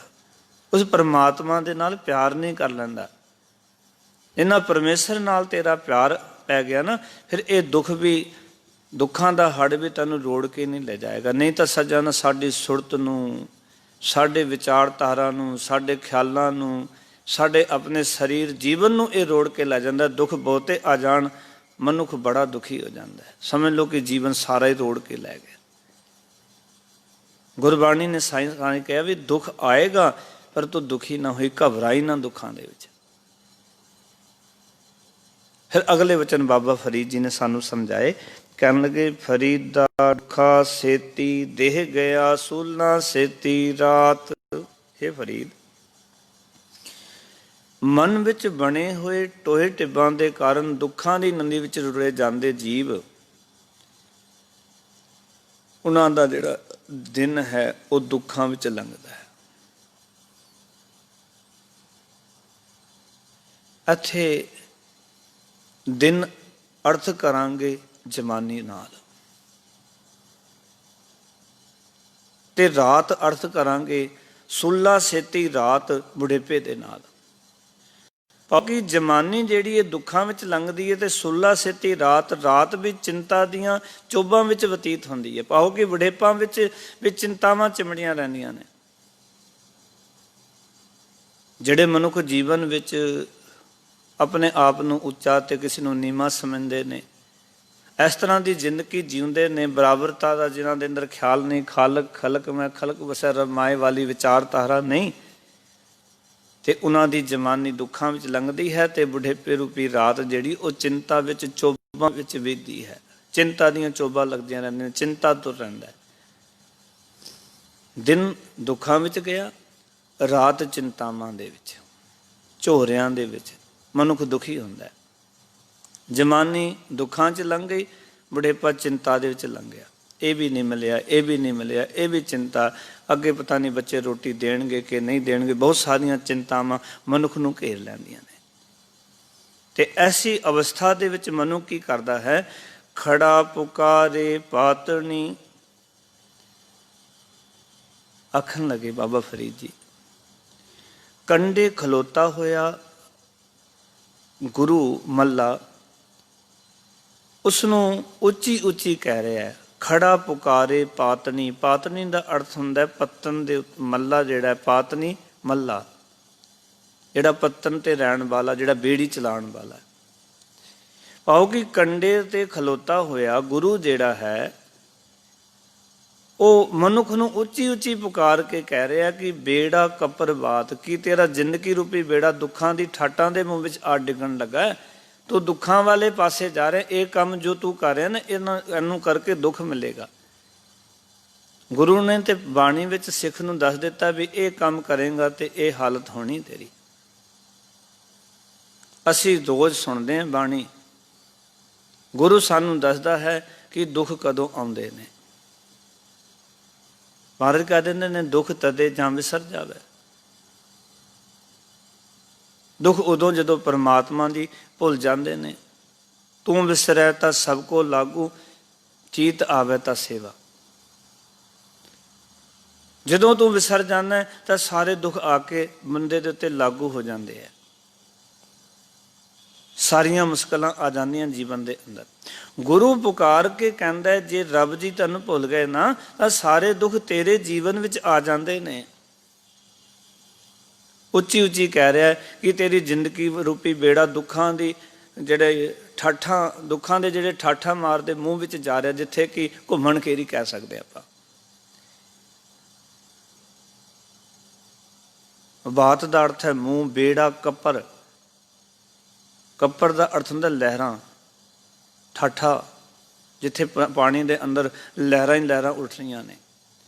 उस परमात्मा दे नाल प्यार नहीं कर लैंदा। जिन्ना परमेश्वर नाल तेरा प्यार पै गया ना, फिर ये दुख भी ਦੁੱਖਾਂ ਦਾ ਹੜ ਵੀ ਤੈਨੂੰ ਰੋੜ ਕੇ ਨਹੀਂ ਲੈ ਜਾਏਗਾ। ਨਹੀਂ ਤਾਂ ਸੱਜਣ ਸਾਡੀ ਸੁਰਤ ਨੂੰ, ਸਾਡੇ ਵਿਚਾਰਧਾਰਾ ਨੂੰ, ਸਾਡੇ ਖਿਆਲਾਂ ਨੂੰ, ਸਾਡੇ ਆਪਣੇ ਸਰੀਰ ਜੀਵਨ ਨੂੰ ਇਹ ਰੋੜ ਕੇ ਲੈ ਜਾਂਦਾ। ਦੁੱਖ ਬਹੁਤੇ ਆ ਜਾਣ ਮਨੁੱਖ ਬੜਾ ਦੁਖੀ ਹੋ ਜਾਂਦਾ ਹੈ। ਸਮਝ ਲਓ ਕਿ ਜੀਵਨ ਸਾਰਾ ਹੀ ਰੋੜ ਕੇ ਲੈ ਗਿਆ। ਗੁਰਬਾਣੀ ਨੇ ਸਾਇੰਸ ਨੇ ਕਿਹਾ ਵੀ ਦੁੱਖ ਆਏਗਾ ਪਰ ਤੂੰ ਦੁਖੀ ਨਾ ਹੋਈ, ਘਬਰਾਈ ਨਾ ਦੁੱਖਾਂ ਦੇ ਵਿੱਚ। ਫਿਰ ਅਗਲੇ ਵਚਨ ਬਾਬਾ ਫਰੀਦ ਜੀ ਨੇ ਸਾਨੂੰ ਸਮਝਾਏ, ਕਹਿਣ ਲੱਗੇ ਫਰੀਦ ਦਾ ਦੁੱਖਾ ਸੇਤੀ ਦੇਹ ਗਿਆ ਸੂਲਾਂ ਸੇਤੀ ਰਾਤ। ਹੇ ਫਰੀਦ, ਮਨ ਵਿੱਚ ਬਣੇ ਹੋਏ ਟੋਏ ਟਿੱਬਾਂ ਦੇ ਕਾਰਨ ਦੁੱਖਾਂ ਦੀ ਨਦੀ ਵਿੱਚ ਰੁੜੇ ਜਾਂਦੇ ਜੀਵ, ਉਹਨਾਂ ਦਾ ਜਿਹੜਾ ਦਿਨ ਹੈ ਉਹ ਦੁੱਖਾਂ ਵਿੱਚ ਲੰਘਦਾ ਹੈ। ਇੱਥੇ ਦਿਨ ਅਰਥ ਕਰਾਂਗੇ ਜਵਾਨੀ ਨਾਲ, ਤੇ ਰਾਤ ਅਰਥ ਕਰਾਂਗੇ ਸੁੱਲਾ ਸੇਤੀ ਰਾਤ ਬੁਢੇਪੇ ਦੇ ਨਾਲ। ਕਿਉਂਕਿ ਜਵਾਨੀ ਜਿਹੜੀ ਇਹ ਦੁੱਖਾਂ ਵਿੱਚ ਲੰਘਦੀ ਹੈ ਤੇ ਸੁੱਲਾ ਸੇਤੀ ਰਾਤ, ਰਾਤ ਵੀ ਚਿੰਤਾ ਦੀਆਂ ਚੋਭਾਂ ਵਿੱਚ ਬਤੀਤ ਹੁੰਦੀ ਹੈ। ਪਾਓ ਕਿ ਬੁਢੇਪਾਂ ਵਿੱਚ ਵੀ ਚਿੰਤਾਵਾਂ ਚਿਮੜੀਆਂ ਰਹਿੰਦੀਆਂ ਨੇ। ਜਿਹੜੇ ਮਨੁੱਖ ਜੀਵਨ ਵਿੱਚ ਆਪਣੇ ਆਪ ਨੂੰ ਉੱਚਾ ਤੇ ਕਿਸੇ ਨੂੰ ਨੀਵਾਂ ਸਮਝਦੇ ਨੇ, ਇਸ ਤਰ੍ਹਾਂ ਦੀ ਜ਼ਿੰਦਗੀ ਜਿਉਂਦੇ ਨੇ, ਬਰਾਬਰਤਾ ਦਾ ਜਿਨ੍ਹਾਂ ਦੇ ਅੰਦਰ ਖਿਆਲ ਨਹੀਂ, ਖਾਲਕ ਖਲਕ ਮੈਂ ਖਲਕ ਵਸੈ ਰਮਾਏ ਵਾਲੀ ਵਿਚਾਰਧਾਰਾ ਨਹੀਂ, ਤੇ ਉਹਨਾਂ ਦੀ ਜਵਾਨੀ ਦੁੱਖਾਂ ਵਿੱਚ ਲੰਘਦੀ ਹੈ ਤੇ ਬੁਢੇਪੇ ਰੂਪੀ ਰਾਤ ਜਿਹੜੀ ਉਹ ਚਿੰਤਾ ਵਿੱਚ ਚੋਭਾਂ ਵਿੱਚ ਬੀਤਦੀ ਹੈ। ਚਿੰਤਾ ਦੀਆਂ ਚੋਭਾਂ ਲੱਗਦੀਆਂ ਰਹਿੰਦੀਆਂ, ਚਿੰਤਾ ਤੋਂ ਰਹਿੰਦਾ। ਦਿਨ ਦੁੱਖਾਂ ਵਿੱਚ ਗਿਆ, ਰਾਤ ਚਿੰਤਾਵਾਂ ਦੇ ਵਿੱਚ, ਝੋਰਿਆਂ ਦੇ ਵਿੱਚ ਮਨੁੱਖ ਦੁਖੀ ਹੁੰਦਾ ਹੈ। ਜਵਾਨੀ ਦੁੱਖਾਂ 'ਚ ਲੰਘ ਗਈ, ਬੁਢੇਪਾ ਚਿੰਤਾ ਦੇ ਵਿੱਚ ਲੰਘ ਗਿਆ। ਇਹ ਵੀ ਨਹੀਂ ਮਿਲਿਆ, ਇਹ ਵੀ ਨਹੀਂ ਮਿਲਿਆ, ਇਹ ਵੀ ਚਿੰਤਾ, ਅੱਗੇ ਪਤਾ ਨਹੀਂ ਬੱਚੇ ਰੋਟੀ ਦੇਣਗੇ ਕਿ ਨਹੀਂ ਦੇਣਗੇ। ਬਹੁਤ ਸਾਰੀਆਂ ਚਿੰਤਾਵਾਂ ਮਨੁੱਖ ਨੂੰ ਘੇਰ ਲੈਂਦੀਆਂ ਨੇ। ਤੇ ਐਸੀ ਅਵਸਥਾ ਦੇ ਵਿੱਚ ਮਨੁੱਖ ਕੀ ਕਰਦਾ ਹੈ? ਖੜਾ ਪੁਕਾਰੇ ਪਾਤਣੀ। ਆਖਣ ਲੱਗੇ ਬਾਬਾ ਫਰੀਦ ਜੀ, ਕੰਢੇ ਖਲੋਤਾ ਹੋਇਆ ਗੁਰੂ ਮੱਲਾ ਉਸਨੂੰ ਉੱਚੀ ਉੱਚੀ ਕਹਿ ਰਿਹਾ ਹੈ, ਖੜਾ ਪੁਕਾਰੇ ਪਾਤਨੀ। ਪਾਤਨੀ ਦਾ ਅਰਥ ਹੁੰਦਾ ਪੱਤਨ ਦੇ, ਮੱਲਾ ਜਿਹੜਾ ਪਾਤਨੀ ਮੱਲਾ, ਜਿਹੜਾ ਪੱਤਨ ਤੇ ਰਹਿਣ ਵਾਲਾ, ਜਿਹੜਾ ਬੇੜੀ ਚਲਾਉਣ ਵਾਲਾ। ਪਾਓ ਕਿ ਕੰਢੇ ਤੇ ਖਲੋਤਾ ਹੋਇਆ ਗੁਰੂ ਜਿਹੜਾ ਹੈ ਉਹ ਮਨੁੱਖ ਨੂੰ ਉੱਚੀ ਉੱਚੀ ਪੁਕਾਰ ਕੇ ਕਹਿ ਰਿਹਾ ਕਿ ਬੇੜਾ ਕੱਪਰ ਬਾਤ, ਕੀ ਤੇਰਾ ਜ਼ਿੰਦਗੀ ਰੂਪੀ ਬੇੜਾ ਦੁੱਖਾਂ ਦੀ ਠਾਟਾਂ ਦੇ ਮੂੰਹ ਵਿੱਚ ਆ ਡਿੱਗਣ ਲੱਗਾ। ਤੂੰ ਦੁੱਖਾਂ ਵਾਲੇ ਪਾਸੇ ਜਾ ਰਿਹਾ। ਇਹ ਕੰਮ ਜੋ ਤੂੰ ਕਰ ਰਿਹਾ ਨਾ, ਇਹਨੂੰ ਕਰਕੇ ਦੁੱਖ ਮਿਲੇਗਾ। ਗੁਰੂ ਨੇ ਤੇ ਬਾਣੀ ਵਿੱਚ ਸਿੱਖ ਨੂੰ ਦੱਸ ਦਿੱਤਾ ਵੀ ਇਹ ਕੰਮ ਕਰੇਗਾ ਤੇ ਇਹ ਹਾਲਤ ਹੋਣੀ ਤੇਰੀ। ਅਸੀਂ ਰੋਜ਼ ਸੁਣਦੇ ਹਾਂ ਬਾਣੀ, ਗੁਰੂ ਸਾਨੂੰ ਦੱਸਦਾ ਹੈ ਕਿ ਦੁੱਖ ਕਦੋਂ ਆਉਂਦੇ ਨੇ। ਮਹਾਰਾਜ ਕਹਿ ਦਿੰਦੇ ਨੇ ਦੁੱਖ ਤਦੇ ਜਾਂ ਵਿਸਰ ਜਾਵੇ। ਦੁੱਖ ਉਦੋਂ ਜਦੋਂ ਪਰਮਾਤਮਾ ਦੀ ਭੁੱਲ ਜਾਂਦੇ ਨੇ। ਤੂੰ ਵਿਸਰੈ ਤਾਂ ਸਭ ਕੋ ਲਾਗੂ, ਚੀਤ ਆਵੇ ਤਾਂ ਸੇਵਾ। ਜਦੋਂ ਤੂੰ ਵਿਸਰ ਜਾਂਦਾ ਤਾਂ ਸਾਰੇ ਦੁੱਖ ਆ ਕੇ ਬੰਦੇ ਦੇ ਉੱਤੇ ਲਾਗੂ ਹੋ ਜਾਂਦੇ ਹੈ। ਸਾਰੀਆਂ ਮੁਸ਼ਕਲਾਂ ਆ ਜਾਂਦੀਆਂ ਜੀਵਨ ਦੇ ਅੰਦਰ। ਗੁਰੂ ਪੁਕਾਰ ਕੇ ਕਹਿੰਦਾ ਜੇ ਰੱਬ ਜੀ ਤੈਨੂੰ ਭੁੱਲ ਗਏ ਨਾ ਤਾਂ ਸਾਰੇ ਦੁੱਖ ਤੇਰੇ ਜੀਵਨ ਵਿੱਚ ਆ ਜਾਂਦੇ ਨੇ। ਉੱਚੀ ਉੱਚੀ ਕਹਿ ਰਿਹਾ ਕਿ ਤੇਰੀ ਜ਼ਿੰਦਗੀ ਰੂਪੀ ਬੇੜਾ ਦੁੱਖਾਂ ਦੀ ਜਿਹੜੇ ਠਾਠਾਂ, ਦੁੱਖਾਂ ਦੇ ਜਿਹੜੇ ਠਾਠਾਂ ਮਾਰਦੇ ਮੂੰਹ ਵਿੱਚ ਜਾ ਰਿਹਾ, ਜਿੱਥੇ ਕਿ ਘੁੰਮਣ ਘੇਰੀ ਕਹਿ ਸਕਦੇ ਆਪਾਂ। ਬਾਤ ਦਾ ਅਰਥ ਹੈ ਮੂੰਹ, ਬੇੜਾ ਕੱਪਰ। ਕੱਪਰ ਦਾ ਅਰਥ ਹੁੰਦਾ ਲਹਿਰਾਂ, ਠਾਠਾ, ਜਿੱਥੇ ਪਾਣੀ ਦੇ ਅੰਦਰ ਲਹਿਰਾਂ ਹੀ ਲਹਿਰਾਂ ਉੱਠ ਰਹੀਆਂ ਨੇ।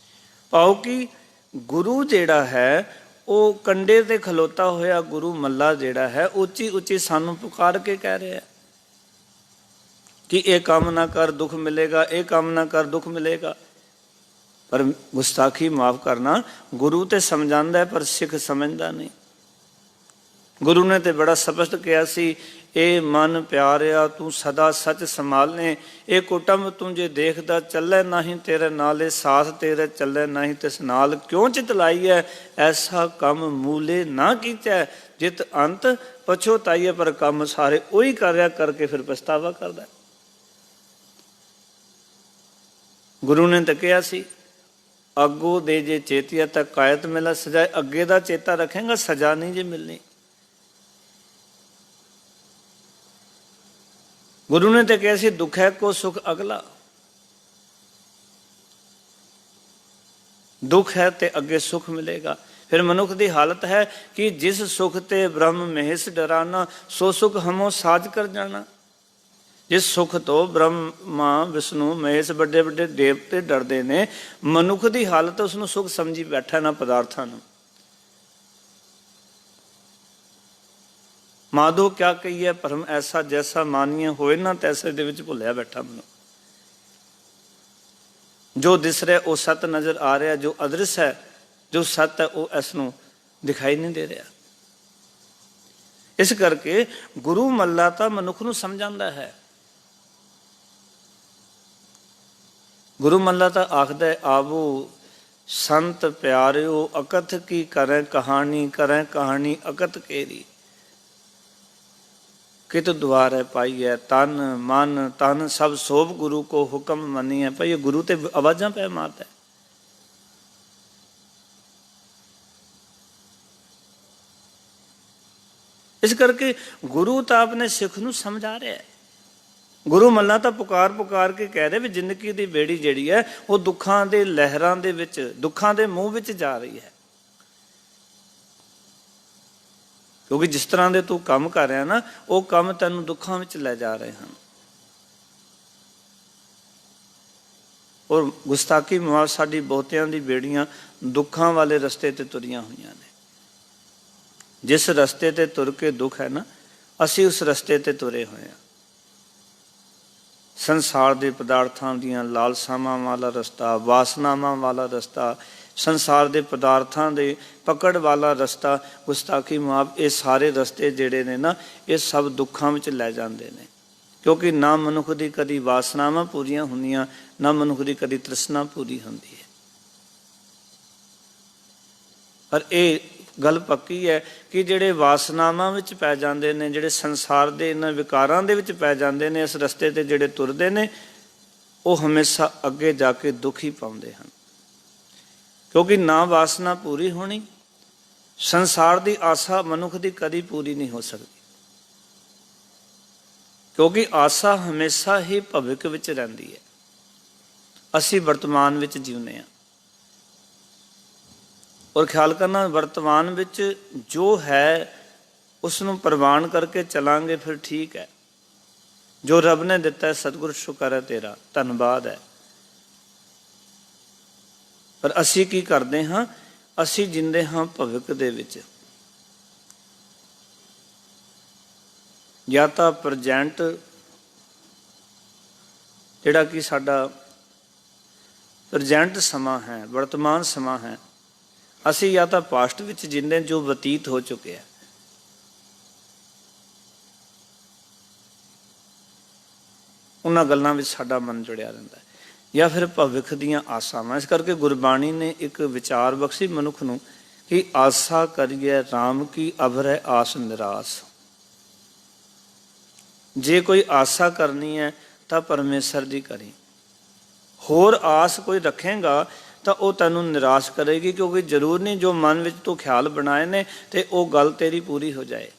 ਪਾਓ ਕਿ ਗੁਰੂ ਜਿਹੜਾ ਹੈ ਉਹ ਕੰਢੇ ਤੇ ਖਲੋਤਾ ਹੋਇਆ ਗੁਰੂ ਮੱਲਾ ਜਿਹੜਾ ਹੈ ਉੱਚੀ ਉੱਚੀ ਸਾਨੂੰ ਪੁਕਾਰ ਕੇ ਕਹਿ ਰਿਹਾ ਕਿ ਇਹ ਕੰਮ ਨਾ ਕਰ ਦੁੱਖ ਮਿਲੇਗਾ, ਇਹ ਕੰਮ ਨਾ ਕਰ ਦੁੱਖ ਮਿਲੇਗਾ। ਪਰ ਗੁਸਤਾਖੀ ਮਾਫ ਕਰਨਾ, ਗੁਰੂ ਤੇ ਸਮਝਾਉਂਦਾ ਪਰ ਸਿੱਖ ਸਮਝਦਾ ਨਹੀਂ। ਗੁਰੂ ਨੇ ਤੇ ਬੜਾ ਸਪਸ਼ਟ ਕਿਹਾ ਸੀ, ਇਹ ਮਨ ਪਿਆਰਿਆ ਤੂੰ ਸਦਾ ਸੱਚ ਸੰਭਾਲਨੇ, ਇਹ ਕੁਟੰਬ ਤੂੰ ਜੇ ਦੇਖਦਾ ਚੱਲੇ ਨਹੀਂ ਤੇਰੇ ਨਾਲੇ, ਸਾਥ ਤੇਰੇ ਚੱਲੇ ਨਹੀਂ ਤਿਸ ਨਾਲ, ਕਿਉਂ ਚਿਤ ਲਾਈ ਹੈ ਐਸਾ ਕੰਮ ਮੂਲੇ ਨਾ ਕੀਤਾ, ਜਿਤ ਅੰਤ ਪਛੋਤਾਈਏ। ਪਰ ਕੰਮ ਸਾਰੇ ਉਹੀ ਕਰ ਰਿਹਾ, ਕਰਕੇ ਫਿਰ ਪਛਤਾਵਾ ਕਰਦਾ। ਗੁਰੂ ਨੇ ਤਾਂ ਕਿਹਾ ਸੀ ਅੱਗੋਂ ਦੇ ਜੇ ਚੇਤੀਆ ਤਾਂ ਕਾਇਤ ਮਿਲਾ ਸਜਾਏ, ਅੱਗੇ ਦਾ ਚੇਤਾ ਰੱਖੇਗਾ ਸਜ਼ਾ ਨਹੀਂ ਜੇ ਮਿਲਣੀ। ਗੁਰੂ ਨੇ ਤਾਂ ਕਿਹਾ ਸੀ ਦੁੱਖ ਹੈ ਕੋ ਸੁਖ ਅਗਲਾ, ਦੁੱਖ ਹੈ ਤੇ ਅੱਗੇ ਸੁਖ ਮਿਲੇਗਾ। ਫਿਰ ਮਨੁੱਖ ਦੀ ਹਾਲਤ ਹੈ ਕਿ ਜਿਸ ਸੁਖ ਤੇ ਬ੍ਰਹਮ ਮਹੇਸ਼ ਡਰਾਨਾ, ਸੋ ਸੁਖ ਹਮੋ ਸਾਜ ਕਰ ਜਾਣਾ। ਜਿਸ ਸੁਖ ਤੋਂ ਬ੍ਰਹਮਾ ਵਿਸ਼ਨੂੰ ਮਹੇਸ਼ ਵੱਡੇ ਵੱਡੇ ਦੇਵਤੇ ਡਰਦੇ ਨੇ, ਮਨੁੱਖ ਦੀ ਹਾਲਤ ਉਸਨੂੰ ਸੁਖ ਸਮਝੀ ਬੈਠਾ ਨਾ ਪਦਾਰਥਾਂ ਨੂੰ। ਮਾਧੋ ਕਿਆ ਕਹੀਏ ਭਰਮ ਐਸਾ, ਜੈਸਾ ਮਾਨੀਏ ਹੋਏ ਨਾ ਤੈਸੇ ਦੇ ਵਿੱਚ ਭੁੱਲਿਆ ਬੈਠਾ ਮਨੁੱਖ। ਜੋ ਦਿਸ ਰਿਹਾ ਉਹ ਸਤ ਨਜ਼ਰ ਆ ਰਿਹਾ, ਜੋ ਅਦ੍ਰਿਸ਼ ਹੈ, ਜੋ ਸਤ ਹੈ ਉਹ ਇਸ ਨੂੰ ਦਿਖਾਈ ਨਹੀਂ ਦੇ ਰਿਹਾ। ਇਸ ਕਰਕੇ ਗੁਰੂ ਮੱਲਾ ਤਾਂ ਮਨੁੱਖ ਨੂੰ ਸਮਝਾਉਂਦਾ ਹੈ। ਗੁਰੂ ਮੱਲਾ ਤਾਂ ਆਖਦਾ ਆਵੋ ਸੰਤ ਪਿਆਰਿਓ, ਅਕਥ ਕੀ ਕਰੈ ਕਹਾਣੀ, ਕਰੈ ਕਹਾਣੀ ਅਕਥ ਕੇਰੀ। ਕਿਤ ਦੁਆਰੇ ਪਾਈਐ ਤਨ ਮਨ ਤਨ, ਸਭ ਸੋਭ ਗੁਰੂ ਕੋ ਹੁਕਮ ਮੰਨੀਐ। ਭਾਈ ਇਹ ਗੁਰੂ ਤੇ ਆਵਾਜ਼ਾਂ ਪੈ ਮਾਰਦਾ। ਇਸ ਕਰਕੇ ਗੁਰੂ ਤਾਂ ਆਪਣੇ ਸਿੱਖ ਨੂੰ ਸਮਝਾ ਰਿਹਾ ਹੈ। ਗੁਰੂ ਮੱਲਾ ਤਾਂ ਪੁਕਾਰ ਪੁਕਾਰ ਕੇ ਕਹਿ ਰਹੇ ਵੀ ਜ਼ਿੰਦਗੀ ਦੀ ਬੇੜੀ ਜਿਹੜੀ ਹੈ ਉਹ ਦੁੱਖਾਂ ਦੇ ਲਹਿਰਾਂ ਦੇ ਵਿੱਚ, ਦੁੱਖਾਂ ਦੇ ਮੂੰਹ ਵਿੱਚ ਜਾ ਰਹੀ ਹੈ। ਕਿਉਂਕਿ ਜਿਸ ਤਰ੍ਹਾਂ ਦੇ ਤੂੰ ਕੰਮ ਕਰ ਰਿਹਾ ਨਾ, ਉਹ ਕੰਮ ਤੈਨੂੰ ਦੁੱਖਾਂ ਵਿੱਚ ਲੈ ਜਾ ਰਹੇ ਹਨ। ਔਰ ਗੁਸਤਾਖੀ ਮਾਫ, ਸਾਡੀ ਬਹੁਤਿਆਂ ਦੀ ਬੇੜੀਆਂ ਦੁੱਖਾਂ ਵਾਲੇ ਰਸਤੇ ਤੇ ਤੁਰੀਆਂ ਹੋਈਆਂ ਨੇ। ਜਿਸ ਰਸਤੇ ਤੇ ਤੁਰ ਕੇ ਦੁੱਖ ਹੈ ਨਾ, ਅਸੀਂ ਉਸ ਰਸਤੇ ਤੇ ਤੁਰੇ ਹੋਏ ਹਾਂ। ਸੰਸਾਰ ਦੇ ਪਦਾਰਥਾਂ ਦੀਆਂ ਲਾਲਸਾਵਾਂ ਵਾਲਾ ਰਸਤਾ, ਵਾਸਨਾਵਾਂ ਵਾਲਾ ਰਸਤਾ, ਸੰਸਾਰ ਦੇ ਪਦਾਰਥਾਂ ਦੇ ਪਕੜ ਵਾਲਾ ਰਸਤਾ, ਗੁਸਤਾਖੀ ਮਾਫ, ਇਹ ਸਾਰੇ ਰਸਤੇ ਜਿਹੜੇ ਨੇ ਨਾ, ਇਹ ਸਭ ਦੁੱਖਾਂ ਵਿੱਚ ਲੈ ਜਾਂਦੇ ਨੇ। ਕਿਉਂਕਿ ਨਾ ਮਨੁੱਖ ਦੀ ਕਦੀ ਵਾਸਨਾਵਾਂ ਪੂਰੀਆਂ ਹੁੰਦੀਆਂ, ਨਾ ਮਨੁੱਖ ਦੀ ਕਦੀ ਤ੍ਰਿਸ਼ਨਾ ਪੂਰੀ ਹੁੰਦੀ ਹੈ। ਪਰ ਇਹ ਗੱਲ ਪੱਕੀ ਹੈ ਕਿ ਜਿਹੜੇ ਵਾਸਨਾਵਾਂ ਵਿੱਚ ਪੈ ਜਾਂਦੇ ਨੇ, ਜਿਹੜੇ ਸੰਸਾਰ ਦੇ ਇਹਨਾਂ ਵਿਕਾਰਾਂ ਦੇ ਵਿੱਚ ਪੈ ਜਾਂਦੇ ਨੇ, ਇਸ ਰਸਤੇ ਤੇ ਜਿਹੜੇ ਤੁਰਦੇ ਨੇ, ਉਹ ਹਮੇਸ਼ਾ ਅੱਗੇ ਜਾ ਕੇ ਦੁੱਖ ਹੀ ਪਾਉਂਦੇ ਹਨ। ਕਿਉਂਕਿ ਨਾ ਵਾਸਨਾ ਪੂਰੀ ਹੋਣੀ, ਸੰਸਾਰ ਦੀ ਆਸਾ ਮਨੁੱਖ ਦੀ ਕਦੀ ਪੂਰੀ ਨਹੀਂ ਹੋ ਸਕਦੀ। ਕਿਉਂਕਿ ਆਸਾ ਹਮੇਸ਼ਾ ਹੀ ਭਵਿੱਖ ਵਿੱਚ ਰਹਿੰਦੀ ਹੈ। ਅਸੀਂ ਵਰਤਮਾਨ ਵਿੱਚ ਜਿਉਂਦੇ ਹਾਂ। ਔਰ ਖਿਆਲ ਕਰਨਾ, ਵਰਤਮਾਨ ਵਿੱਚ ਜੋ ਹੈ ਉਸ ਨੂੰ ਪ੍ਰਵਾਨ ਕਰਕੇ ਚਲਾਂਗੇ ਫਿਰ ਠੀਕ ਹੈ। ਜੋ ਰੱਬ ਨੇ ਦਿੱਤਾ ਹੈ, ਸਤਿਗੁਰ ਸ਼ੁਕਰ ਹੈ ਤੇਰਾ, ਧੰਨਵਾਦ ਹੈ। ਪਰ ਅਸੀਂ ਕੀ ਕਰਦੇ ਹਾਂ? ਅਸੀਂ ਜਿੰਦੇ ਹਾਂ ਭਵਿੱਖ ਦੇ ਵਿੱਚ। ਜਾਂ ਤਾਂ ਪ੍ਰੈਜੈਂਟ ਜਿਹੜਾ ਕਿ ਸਾਡਾ ਪ੍ਰੈਜੈਂਟ ਸਮਾਂ ਹੈ, ਵਰਤਮਾਨ ਸਮਾਂ ਹੈ, ਅਸੀਂ ਜਾਂ ਤਾਂ ਪਾਸਟ ਵਿੱਚ ਜਿੰਦੇ ਜੋ ਬਤੀਤ ਹੋ ਚੁੱਕਿਆ, ਉਹਨਾਂ ਗੱਲਾਂ ਵਿੱਚ ਸਾਡਾ ਮਨ ਜੁੜਿਆ ਰਹਿੰਦਾ ਹੈ, ਜਾਂ ਫਿਰ ਭਵਿੱਖ ਦੀਆਂ ਆਸਾਵਾਂ। ਇਸ ਕਰਕੇ ਗੁਰਬਾਣੀ ਨੇ ਇੱਕ ਵਿਚਾਰ ਬਖਸ਼ੀ ਮਨੁੱਖ ਨੂੰ ਕਿ ਆਸਾ ਕਰੀਏ ਰਾਮ ਕੀ, ਅਭਰੈ ਆਸ ਨਿਰਾਸ। ਜੇ ਕੋਈ ਆਸਾ ਕਰਨੀ ਹੈ ਤਾਂ ਪਰਮੇਸ਼ਰ ਦੀ ਕਰੀ। ਹੋਰ ਆਸ ਕੋਈ ਰੱਖੇਗਾ ਤਾਂ ਉਹ ਤੈਨੂੰ ਨਿਰਾਸ਼ ਕਰੇਗੀ। ਕਿਉਂਕਿ ਜ਼ਰੂਰ ਨਹੀਂ ਜੋ ਮਨ ਵਿੱਚ ਤੂੰ ਖਿਆਲ ਬਣਾਏ ਨੇ ਤੇ ਉਹ ਗੱਲ ਤੇਰੀ ਪੂਰੀ ਹੋ ਜਾਏ।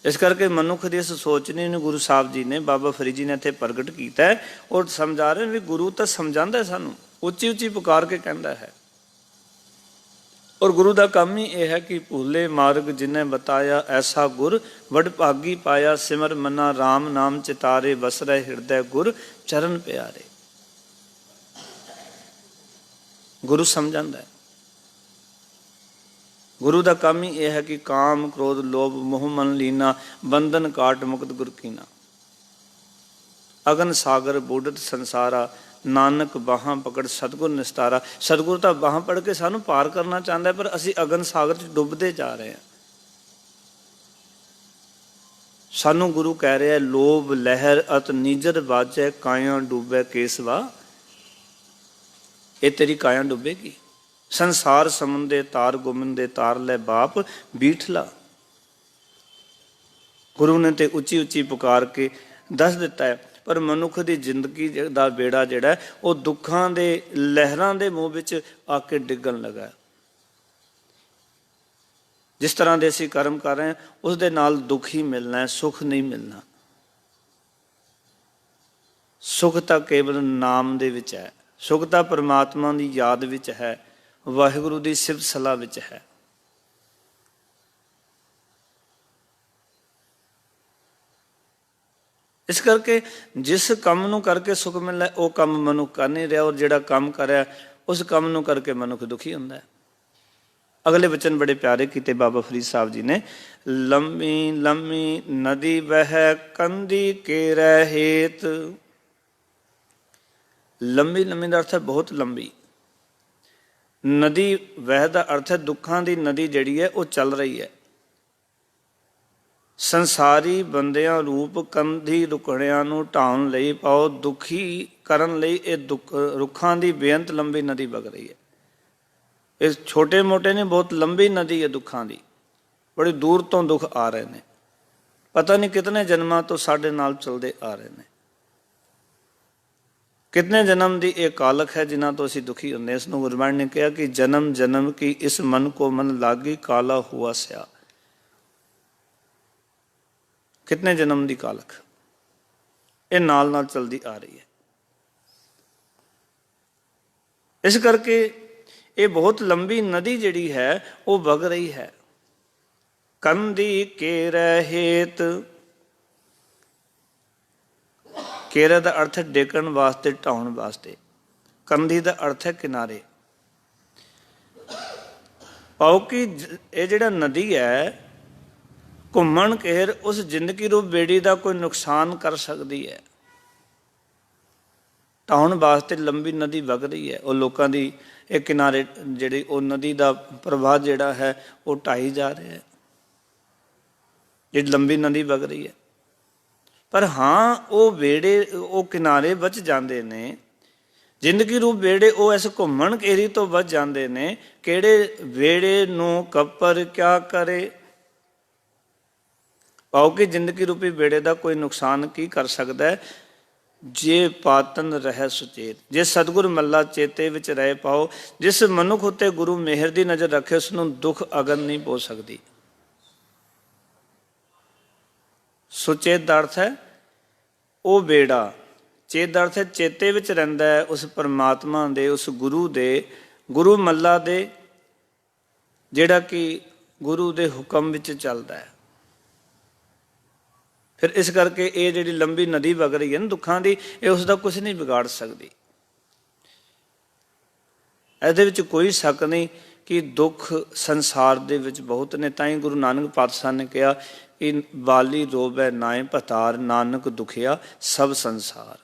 ਇਸ ਕਰਕੇ ਮਨੁੱਖ ਦੀ ਇਸ ਸੋਚਣੀ ਨੂੰ ਗੁਰੂ ਸਾਹਿਬ ਜੀ ਨੇ, ਬਾਬਾ ਫਰੀਦ ਜੀ ਨੇ ਇੱਥੇ ਪ੍ਰਗਟ ਕੀਤਾ ਹੈ। ਔਰ ਸਮਝਾ ਰਹੇ ਨੇ ਵੀ ਗੁਰੂ ਤਾਂ ਸਮਝਾਉਂਦਾ ਸਾਨੂੰ, ਉੱਚੀ ਉੱਚੀ ਪੁਕਾਰ ਕੇ ਕਹਿੰਦਾ ਹੈ। ਔਰ ਗੁਰੂ ਦਾ ਕੰਮ ਹੀ ਇਹ ਹੈ ਕਿ ਭੂਲੇ ਮਾਰਗ ਜਿਨੇ ਬਤਾਇਆ, ਐਸਾ ਗੁਰ ਵਡ ਭਾਗੀ ਪਾਇਆ। ਸਿਮਰ ਮਨਾ ਰਾਮ ਨਾਮ ਚਿਤਾਰੇ, ਵਸਰੇ ਹਿਰਦੈ ਗੁਰ ਚਰਨ ਪਿਆਰੇ। ਗੁਰੂ ਸਮਝਾਉਂਦਾ ਹੈ। ਗੁਰੂ ਦਾ ਕੰਮ ਹੀ ਇਹ ਹੈ ਕਿ ਕਾਮ ਕ੍ਰੋਧ ਲੋਭ ਮੋਹ ਮਨ ਲੀਨਾ, ਬੰਧਨ ਕਾਟ ਮੁਕਤ ਗੁਰ ਕੀਨਾ। ਅਗਨ ਸਾਗਰ ਬੂਢਤ ਸੰਸਾਰਾ, ਨਾਨਕ ਬਾਹਾਂ ਪਕੜ ਸਤਿਗੁਰ ਨਿਸਤਾਰਾ। ਸਤਿਗੁਰ ਤਾਂ ਬਾਹਾਂ ਪੜ ਕੇ ਸਾਨੂੰ ਪਾਰ ਕਰਨਾ ਚਾਹੁੰਦਾ, ਪਰ ਅਸੀਂ ਅਗਨ ਸਾਗਰ 'ਚ ਡੁੱਬਦੇ ਜਾ ਰਹੇ ਹਾਂ। ਸਾਨੂੰ ਗੁਰੂ ਕਹਿ ਰਿਹਾ, ਲੋਭ ਲਹਿਰ ਅਤ ਨੀਜਰ ਬਾਜੈ, ਕਾਇਆ ਡੁੱਬੈ ਕੇਸਵਾ। ਇਹ ਤੇਰੀ ਕਾਇਆ ਡੁੱਬੇਗੀ। ਸੰਸਾਰ ਸਮੁੰਦੇ ਤਾਰ ਗੋਬਿੰਦੇ, ਤਾਰ ਲੈ ਬਾਪ ਬੀਠਲਾ। ਗੁਰੂ ਨੇ ਤੇ ਉੱਚੀ ਉੱਚੀ ਪੁਕਾਰ ਕੇ ਦੱਸ ਦਿੱਤਾ ਹੈ। पर मनुख की जिंदगी का बेड़ा जिहड़ा वो दुखों के लहरां के मूँह विच आके डिगन लगा। जिस तरह के असीं कर्म कर रहे हैं उस दे नाल दुख ही मिलना है, सुख नहीं मिलना। सुख तो केवल नाम दे विच है, सुख तो परमात्मा की याद विच है, वाहिगुरू की सिफत सलाह विच है। इस करके जिस काम नूं करके सुख मिलना है वो काम मनुख कर नहीं रहा, और जिहड़ा काम कर रहा उस काम नूं करके मनुख दुखी हुंदा है। अगले वचन बड़े प्यारे किते बाबा फरीद साहब जी ने, लंबी लंबी नदी बह कंदी केरै हेत। लंबी लंबी का अर्थ है बहुत लंबी। नदी वह का अर्थ है दुखों की नदी जिहड़ी है वो चल रही है। संसारी बंदियां रूप कंधी रुकड़ियां नूं ढाउण लई पाओ, दुखी करन लई ये रुखां की बेअंत लंबी नदी वग रही है। ये छोटे मोटे ने, बहुत लंबी नदी है दुखों की, बड़ी दूर तो दुख आ रहे हैं, पता नहीं कितने जन्मां तो साडे नाल चलते आ रहे हैं। कितने जन्म की एक कालक है जिन्हां तो असीं दुखी होंदे। इसनूं गुरबाणी ने कहा कि जन्म जन्म की इस मन को मन लागी, काला हुआ स्या। कितने जन्म की कालक ये नाल नाल चलती आ रही है। इस करके ये बहुत लंबी नदी जिहड़ी है वो वग रही है। कंदी केरै हेत, केरै का अर्थ है डेकण वास्ते, ढाउण वास्ते। कंधी का अर्थ है किनारे। पाओ कि ये जिहड़ा नदी है घूमन घेर उस जिंदगी रूप बेड़ी का कोई नुकसान कर सकती है। ढाउण वास्ते लंबी नदी वग रही है, और लोगों की एक किनारे जिहड़ी वो नदी का प्रवाह जिहड़ा है वो ढाई जा रहा है, जी लंबी नदी वग रही है। पर हाँ वो बेड़े वो किनारे बच जाते ने, जिंदगी रूप बेड़े वो इस घूमन घेरी तो बच जाते ने। किहड़े बेड़े नूं कपर क्या करे, पाओ कि जिंदगी रूपी बेड़े का कोई नुकसान की कर सकता है। जे पातन रह सुचेत, जे सतगुर मल्ला चेते विच रहे पाओ, जिस मनुख उत्ते गुरु मेहर की नज़र रखे उसनूं दुख अगन नहीं पो सकती। सुचेत का अर्थ है वो बेड़ा, चेत का अर्थ है चेते विच रहिंदा है उस परमात्मा दे, उस गुरु दे, गुरु मल्ला दे, जिहड़ा कि गुरु दे हुक्म विच चलदा है। फिर इस करके ये जिहड़ी लंबी नदी वग रही है ना दुखों की, ये उसका कुछ नहीं बिगाड़ सकती। ਇਹਦੇ ਵਿੱਚ कोई शक नहीं कि दुख संसार दे विच बहुत ने। ताई गुरु नानक पातशाह ने कहा कि बाली रोबै नाए भतार, नानक दुखिया सब संसार।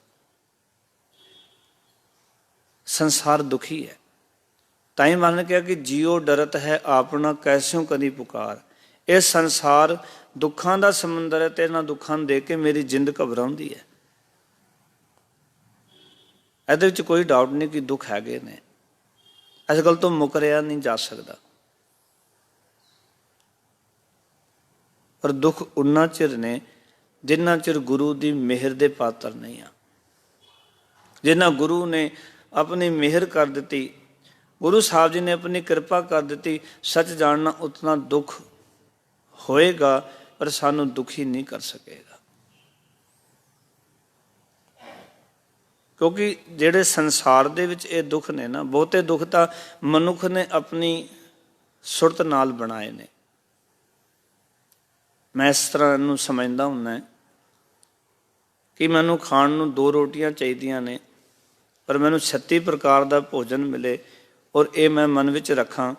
संसार दुखी है। ताई महाराज ने कहा कि जियो डरत है आपना, कैस्यों कदी पुकार। यह संसार दुखों का समुंदर है, तो इन्हां दुखों दे के मेरी जिंद घबराउंदी है। ਇਹਦੇ ਵਿੱਚ कोई डाउट नहीं कि दुख हैगे ने, इस गल तो मुकरिया नहीं जा सकता। पर दुख उन्ना चिर ने जिन्ना चिर गुरु की मेहर दे पात्र नहीं आ। जिन्ना गुरु ने अपनी मेहर कर दी, गुरु साहब जी ने अपनी कृपा कर दी, सच जानना उतना दुख होएगा, पर सानू दुखी नहीं कर सकेगा। क्योंकि जिहड़े संसार दे विच ये दुख ने ना, बहुते दुख तो मनुख ने अपनी सुरत नाल बनाए ने। मैं इस तरह इनू समझदा हुंदा कि मैनू खाण नूं 2 रोटियां चाहीदियां ने, पर मैनू 36 प्रकार का भोजन मिले और ये मैं मन विच रखां,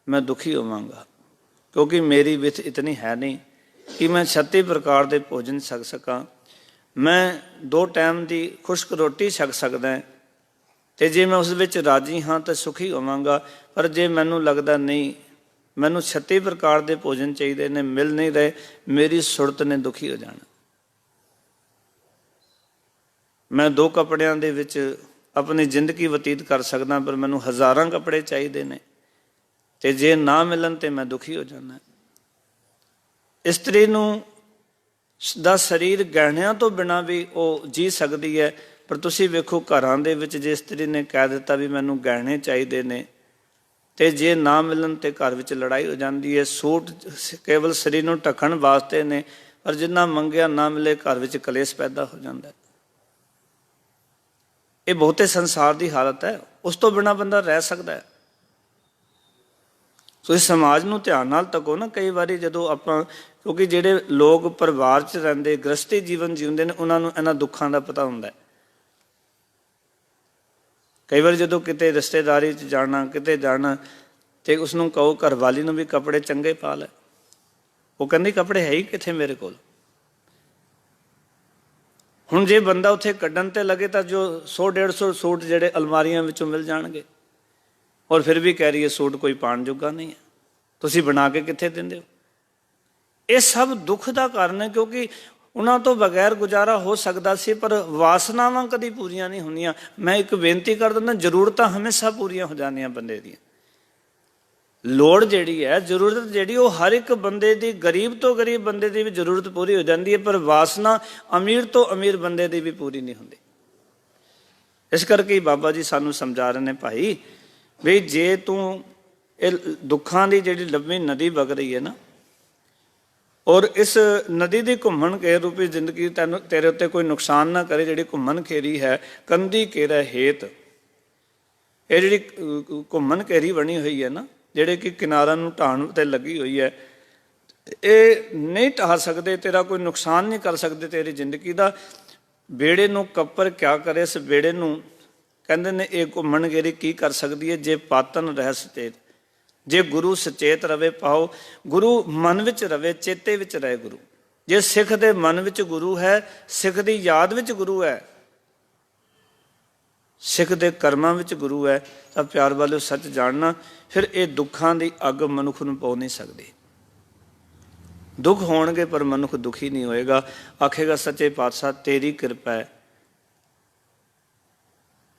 मैं दुखी होवांगा। क्योंकि मेरी विथ इतनी है नहीं कि मैं 36 प्रकार के भोजन छक सकां। मैं 2 टाइम की खुश्क रोटी छक सकदा, तो जे मैं उस विच राजी हाँ तो सुखी होवांगा। पर जे मैनू लगता नहीं, मैनू 36 प्रकार के भोजन चाहिए ने, मिल नहीं रहे, मेरी सुरत ने दुखी हो जाना। मैं 2 कपड़ियां दे विच अपनी जिंदगी बतीत कर सकदा, पर मैनू हज़ारां कपड़े चाहिए ने, तो जे ना मिलन तो मैं दुखी हो जाना। इस्त्री नूं ਦਾ ਸਰੀਰ ਗਹਿਣਿਆਂ ਤੋਂ ਬਿਨਾਂ ਵੀ ਉਹ ਜੀ ਸਕਦੀ ਹੈ। ਪਰ ਤੁਸੀਂ ਵੇਖੋ ਘਰਾਂ ਦੇ ਵਿੱਚ ਜੇ ਇਸਤਰੀ ਨੇ ਕਹਿ ਦਿੱਤਾ ਵੀ ਮੈਨੂੰ ਗਹਿਣੇ ਚਾਹੀਦੇ ਨੇ, ਤੇ ਜੇ ਨਾ ਮਿਲਣ ਤੇ ਘਰ ਵਿੱਚ ਲੜਾਈ ਹੋ ਜਾਂਦੀ ਹੈ। ਸੂਟ ਕੇਵਲ ਸਰੀਰ ਨੂੰ ਢੱਕਣ ਵਾਸਤੇ ਨੇ, ਪਰ ਜਿੰਨਾ ਮੰਗਿਆ ਨਾ ਮਿਲੇ ਘਰ ਵਿੱਚ ਕਲੇਸ਼ ਪੈਦਾ ਹੋ ਜਾਂਦਾ। ਇਹ ਬਹੁਤੇ ਸੰਸਾਰ ਦੀ ਹਾਲਤ ਹੈ। ਉਸ ਤੋਂ ਬਿਨਾਂ ਬੰਦਾ ਰਹਿ ਸਕਦਾ ਹੈ। ਤੁਸੀਂ ਸਮਾਜ ਨੂੰ ਧਿਆਨ ਨਾਲ ਤੱਕੋ ਨਾ। ਕਈ ਵਾਰੀ ਜਦੋਂ ਆਪਾਂ, ਕਿਉਂਕਿ ਜਿਹੜੇ ਲੋਕ ਪਰਿਵਾਰ 'ਚ ਰਹਿੰਦੇ ਗ੍ਰਸਤੀ ਜੀਵਨ ਜਿਉਂਦੇ ਨੇ, ਉਹਨਾਂ ਨੂੰ ਇਹਨਾਂ ਦੁੱਖਾਂ ਦਾ ਪਤਾ ਹੁੰਦਾ। ਕਈ ਵਾਰ ਜਦੋਂ ਕਿਤੇ ਰਿਸ਼ਤੇਦਾਰੀ 'ਚ ਜਾਣਾ, ਕਿਤੇ ਜਾਣਾ, ਤੇ ਉਸਨੂੰ ਕਹੋ ਘਰਵਾਲੀ ਨੂੰ ਵੀ ਕੱਪੜੇ ਚੰਗੇ ਪਾ ਲੈ, ਉਹ ਕਹਿੰਦੀ ਕੱਪੜੇ ਹੈ ਹੀ ਕਿੱਥੇ ਮੇਰੇ ਕੋਲ। ਹੁਣ ਜੇ ਬੰਦਾ ਉੱਥੇ ਕੱਢਣ ਤੇ ਲੱਗੇ ਤਾਂ ਜੋ 100-150 ਸੂਟ ਜਿਹੜੇ ਅਲਮਾਰੀਆਂ ਵਿੱਚੋਂ ਮਿਲ ਜਾਣਗੇ, ਔਰ ਫਿਰ ਵੀ ਕਹਿ ਰਹੀ ਹੈ ਸੂਟ ਕੋਈ ਪਾਉਣ ਜੋਗਾ ਨਹੀਂ ਹੈ। ਤੁਸੀਂ ਬਣਾ ਕੇ ਕਿੱਥੇ ਦਿੰਦੇ ਹੋ? ਇਹ ਸਭ ਦੁੱਖ ਦਾ ਕਾਰਨ ਹੈ, ਕਿਉਂਕਿ ਉਹਨਾਂ ਤੋਂ ਬਗੈਰ ਗੁਜ਼ਾਰਾ ਹੋ ਸਕਦਾ ਸੀ, ਪਰ ਵਾਸਨਾਵਾਂ ਕਦੀ ਪੂਰੀਆਂ ਨਹੀਂ ਹੁੰਦੀਆਂ। ਮੈਂ ਇੱਕ ਬੇਨਤੀ ਕਰ ਦਿੰਦਾ, ਜ਼ਰੂਰਤਾਂ ਹਮੇਸ਼ਾ ਪੂਰੀਆਂ ਹੋ ਜਾਂਦੀਆਂ ਬੰਦੇ ਦੀਆਂ। ਲੋੜ ਜਿਹੜੀ ਹੈ, ਜ਼ਰੂਰਤ ਜਿਹੜੀ, ਉਹ ਹਰ ਇੱਕ ਬੰਦੇ ਦੀ, ਗਰੀਬ ਤੋਂ ਗਰੀਬ ਬੰਦੇ ਦੀ ਵੀ ਜ਼ਰੂਰਤ ਪੂਰੀ ਹੋ ਜਾਂਦੀ ਹੈ, ਪਰ ਵਾਸਨਾ ਅਮੀਰ ਤੋਂ ਅਮੀਰ ਬੰਦੇ ਦੀ ਵੀ ਪੂਰੀ ਨਹੀਂ ਹੁੰਦੀ। ਇਸ ਕਰਕੇ ਬਾਬਾ ਜੀ ਸਾਨੂੰ ਸਮਝਾ ਰਹੇ ਨੇ, ਭਾਈ ਵੀ ਜੇ ਤੂੰ ਇਹ ਦੁੱਖਾਂ ਦੀ ਜਿਹੜੀ ਲੰਮੀ ਨਦੀ ਵਗ ਰਹੀ ਹੈ ਨਾ, ਔਰ ਇਸ ਨਦੀ ਦੀ ਘੁੰਮਣ ਘੇਰ ਰੂਪੀ ਜ਼ਿੰਦਗੀ ਤੈਨੂੰ ਤੇਰੇ ਉੱਤੇ ਕੋਈ ਨੁਕਸਾਨ ਨਾ ਕਰੇ, ਜਿਹੜੀ ਘੁੰਮਣ ਘੇਰੀ ਹੈ ਕੰਧੀ ਘੇਰਾ ਹੇਤ, ਇਹ ਜਿਹੜੀ ਘੁੰਮਣ ਘੇਰੀ ਬਣੀ ਹੋਈ ਹੈ ਨਾ, ਜਿਹੜੇ ਕਿ ਕਿਨਾਰਾਂ ਨੂੰ ਢਾਣ ਉੱਤੇ ਲੱਗੀ ਹੋਈ ਹੈ, ਇਹ ਨਹੀਂ ਢਾਹ ਸਕਦੇ, ਤੇਰਾ ਕੋਈ ਨੁਕਸਾਨ ਨਹੀਂ ਕਰ ਸਕਦੇ ਤੇਰੀ ਜ਼ਿੰਦਗੀ ਦਾ। ਬੇੜੇ ਨੂੰ ਕੱਪਰ ਕਿਆ ਕਰੇ, ਇਸ ਬੇੜੇ ਨੂੰ ਕਹਿੰਦੇ ਨੇ ਇਹ ਘੁੰਮਣ ਘੇਰੀ ਕੀ ਕਰ ਸਕਦੀ ਹੈ, ਜੇ ਪਾਤਨ ਰਹਿ ਸਚੇਤ, ਜੇ ਗੁਰੂ ਸਚੇਤ ਰਵੇ ਪਾਓ। ਗੁਰੂ ਮਨ ਵਿੱਚ ਰਵੇ, ਚੇਤੇ ਵਿੱਚ ਰਹੇ ਗੁਰੂ। ਜੇ ਸਿੱਖ ਦੇ ਮਨ ਵਿੱਚ ਗੁਰੂ ਹੈ, ਸਿੱਖ ਦੀ ਯਾਦ ਵਿੱਚ ਗੁਰੂ ਹੈ, ਸਿੱਖ ਦੇ ਕਰਮਾਂ ਵਿੱਚ ਗੁਰੂ ਹੈ, ਤਾਂ ਪਿਆਰ ਵਾਲਿਓ ਸੱਚ ਜਾਣਨਾ, ਫਿਰ ਇਹ ਦੁੱਖਾਂ ਦੀ ਅੱਗ ਮਨੁੱਖ ਨੂੰ ਪਾ ਨਹੀਂ ਸਕਦੀ। ਦੁੱਖ ਹੋਣਗੇ ਪਰ ਮਨੁੱਖ ਦੁਖੀ ਨਹੀਂ ਹੋਏਗਾ। ਆਖੇਗਾ ਸੱਚੇ ਪਾਤਸ਼ਾਹ ਤੇਰੀ ਕਿਰਪਾ ਹੈ,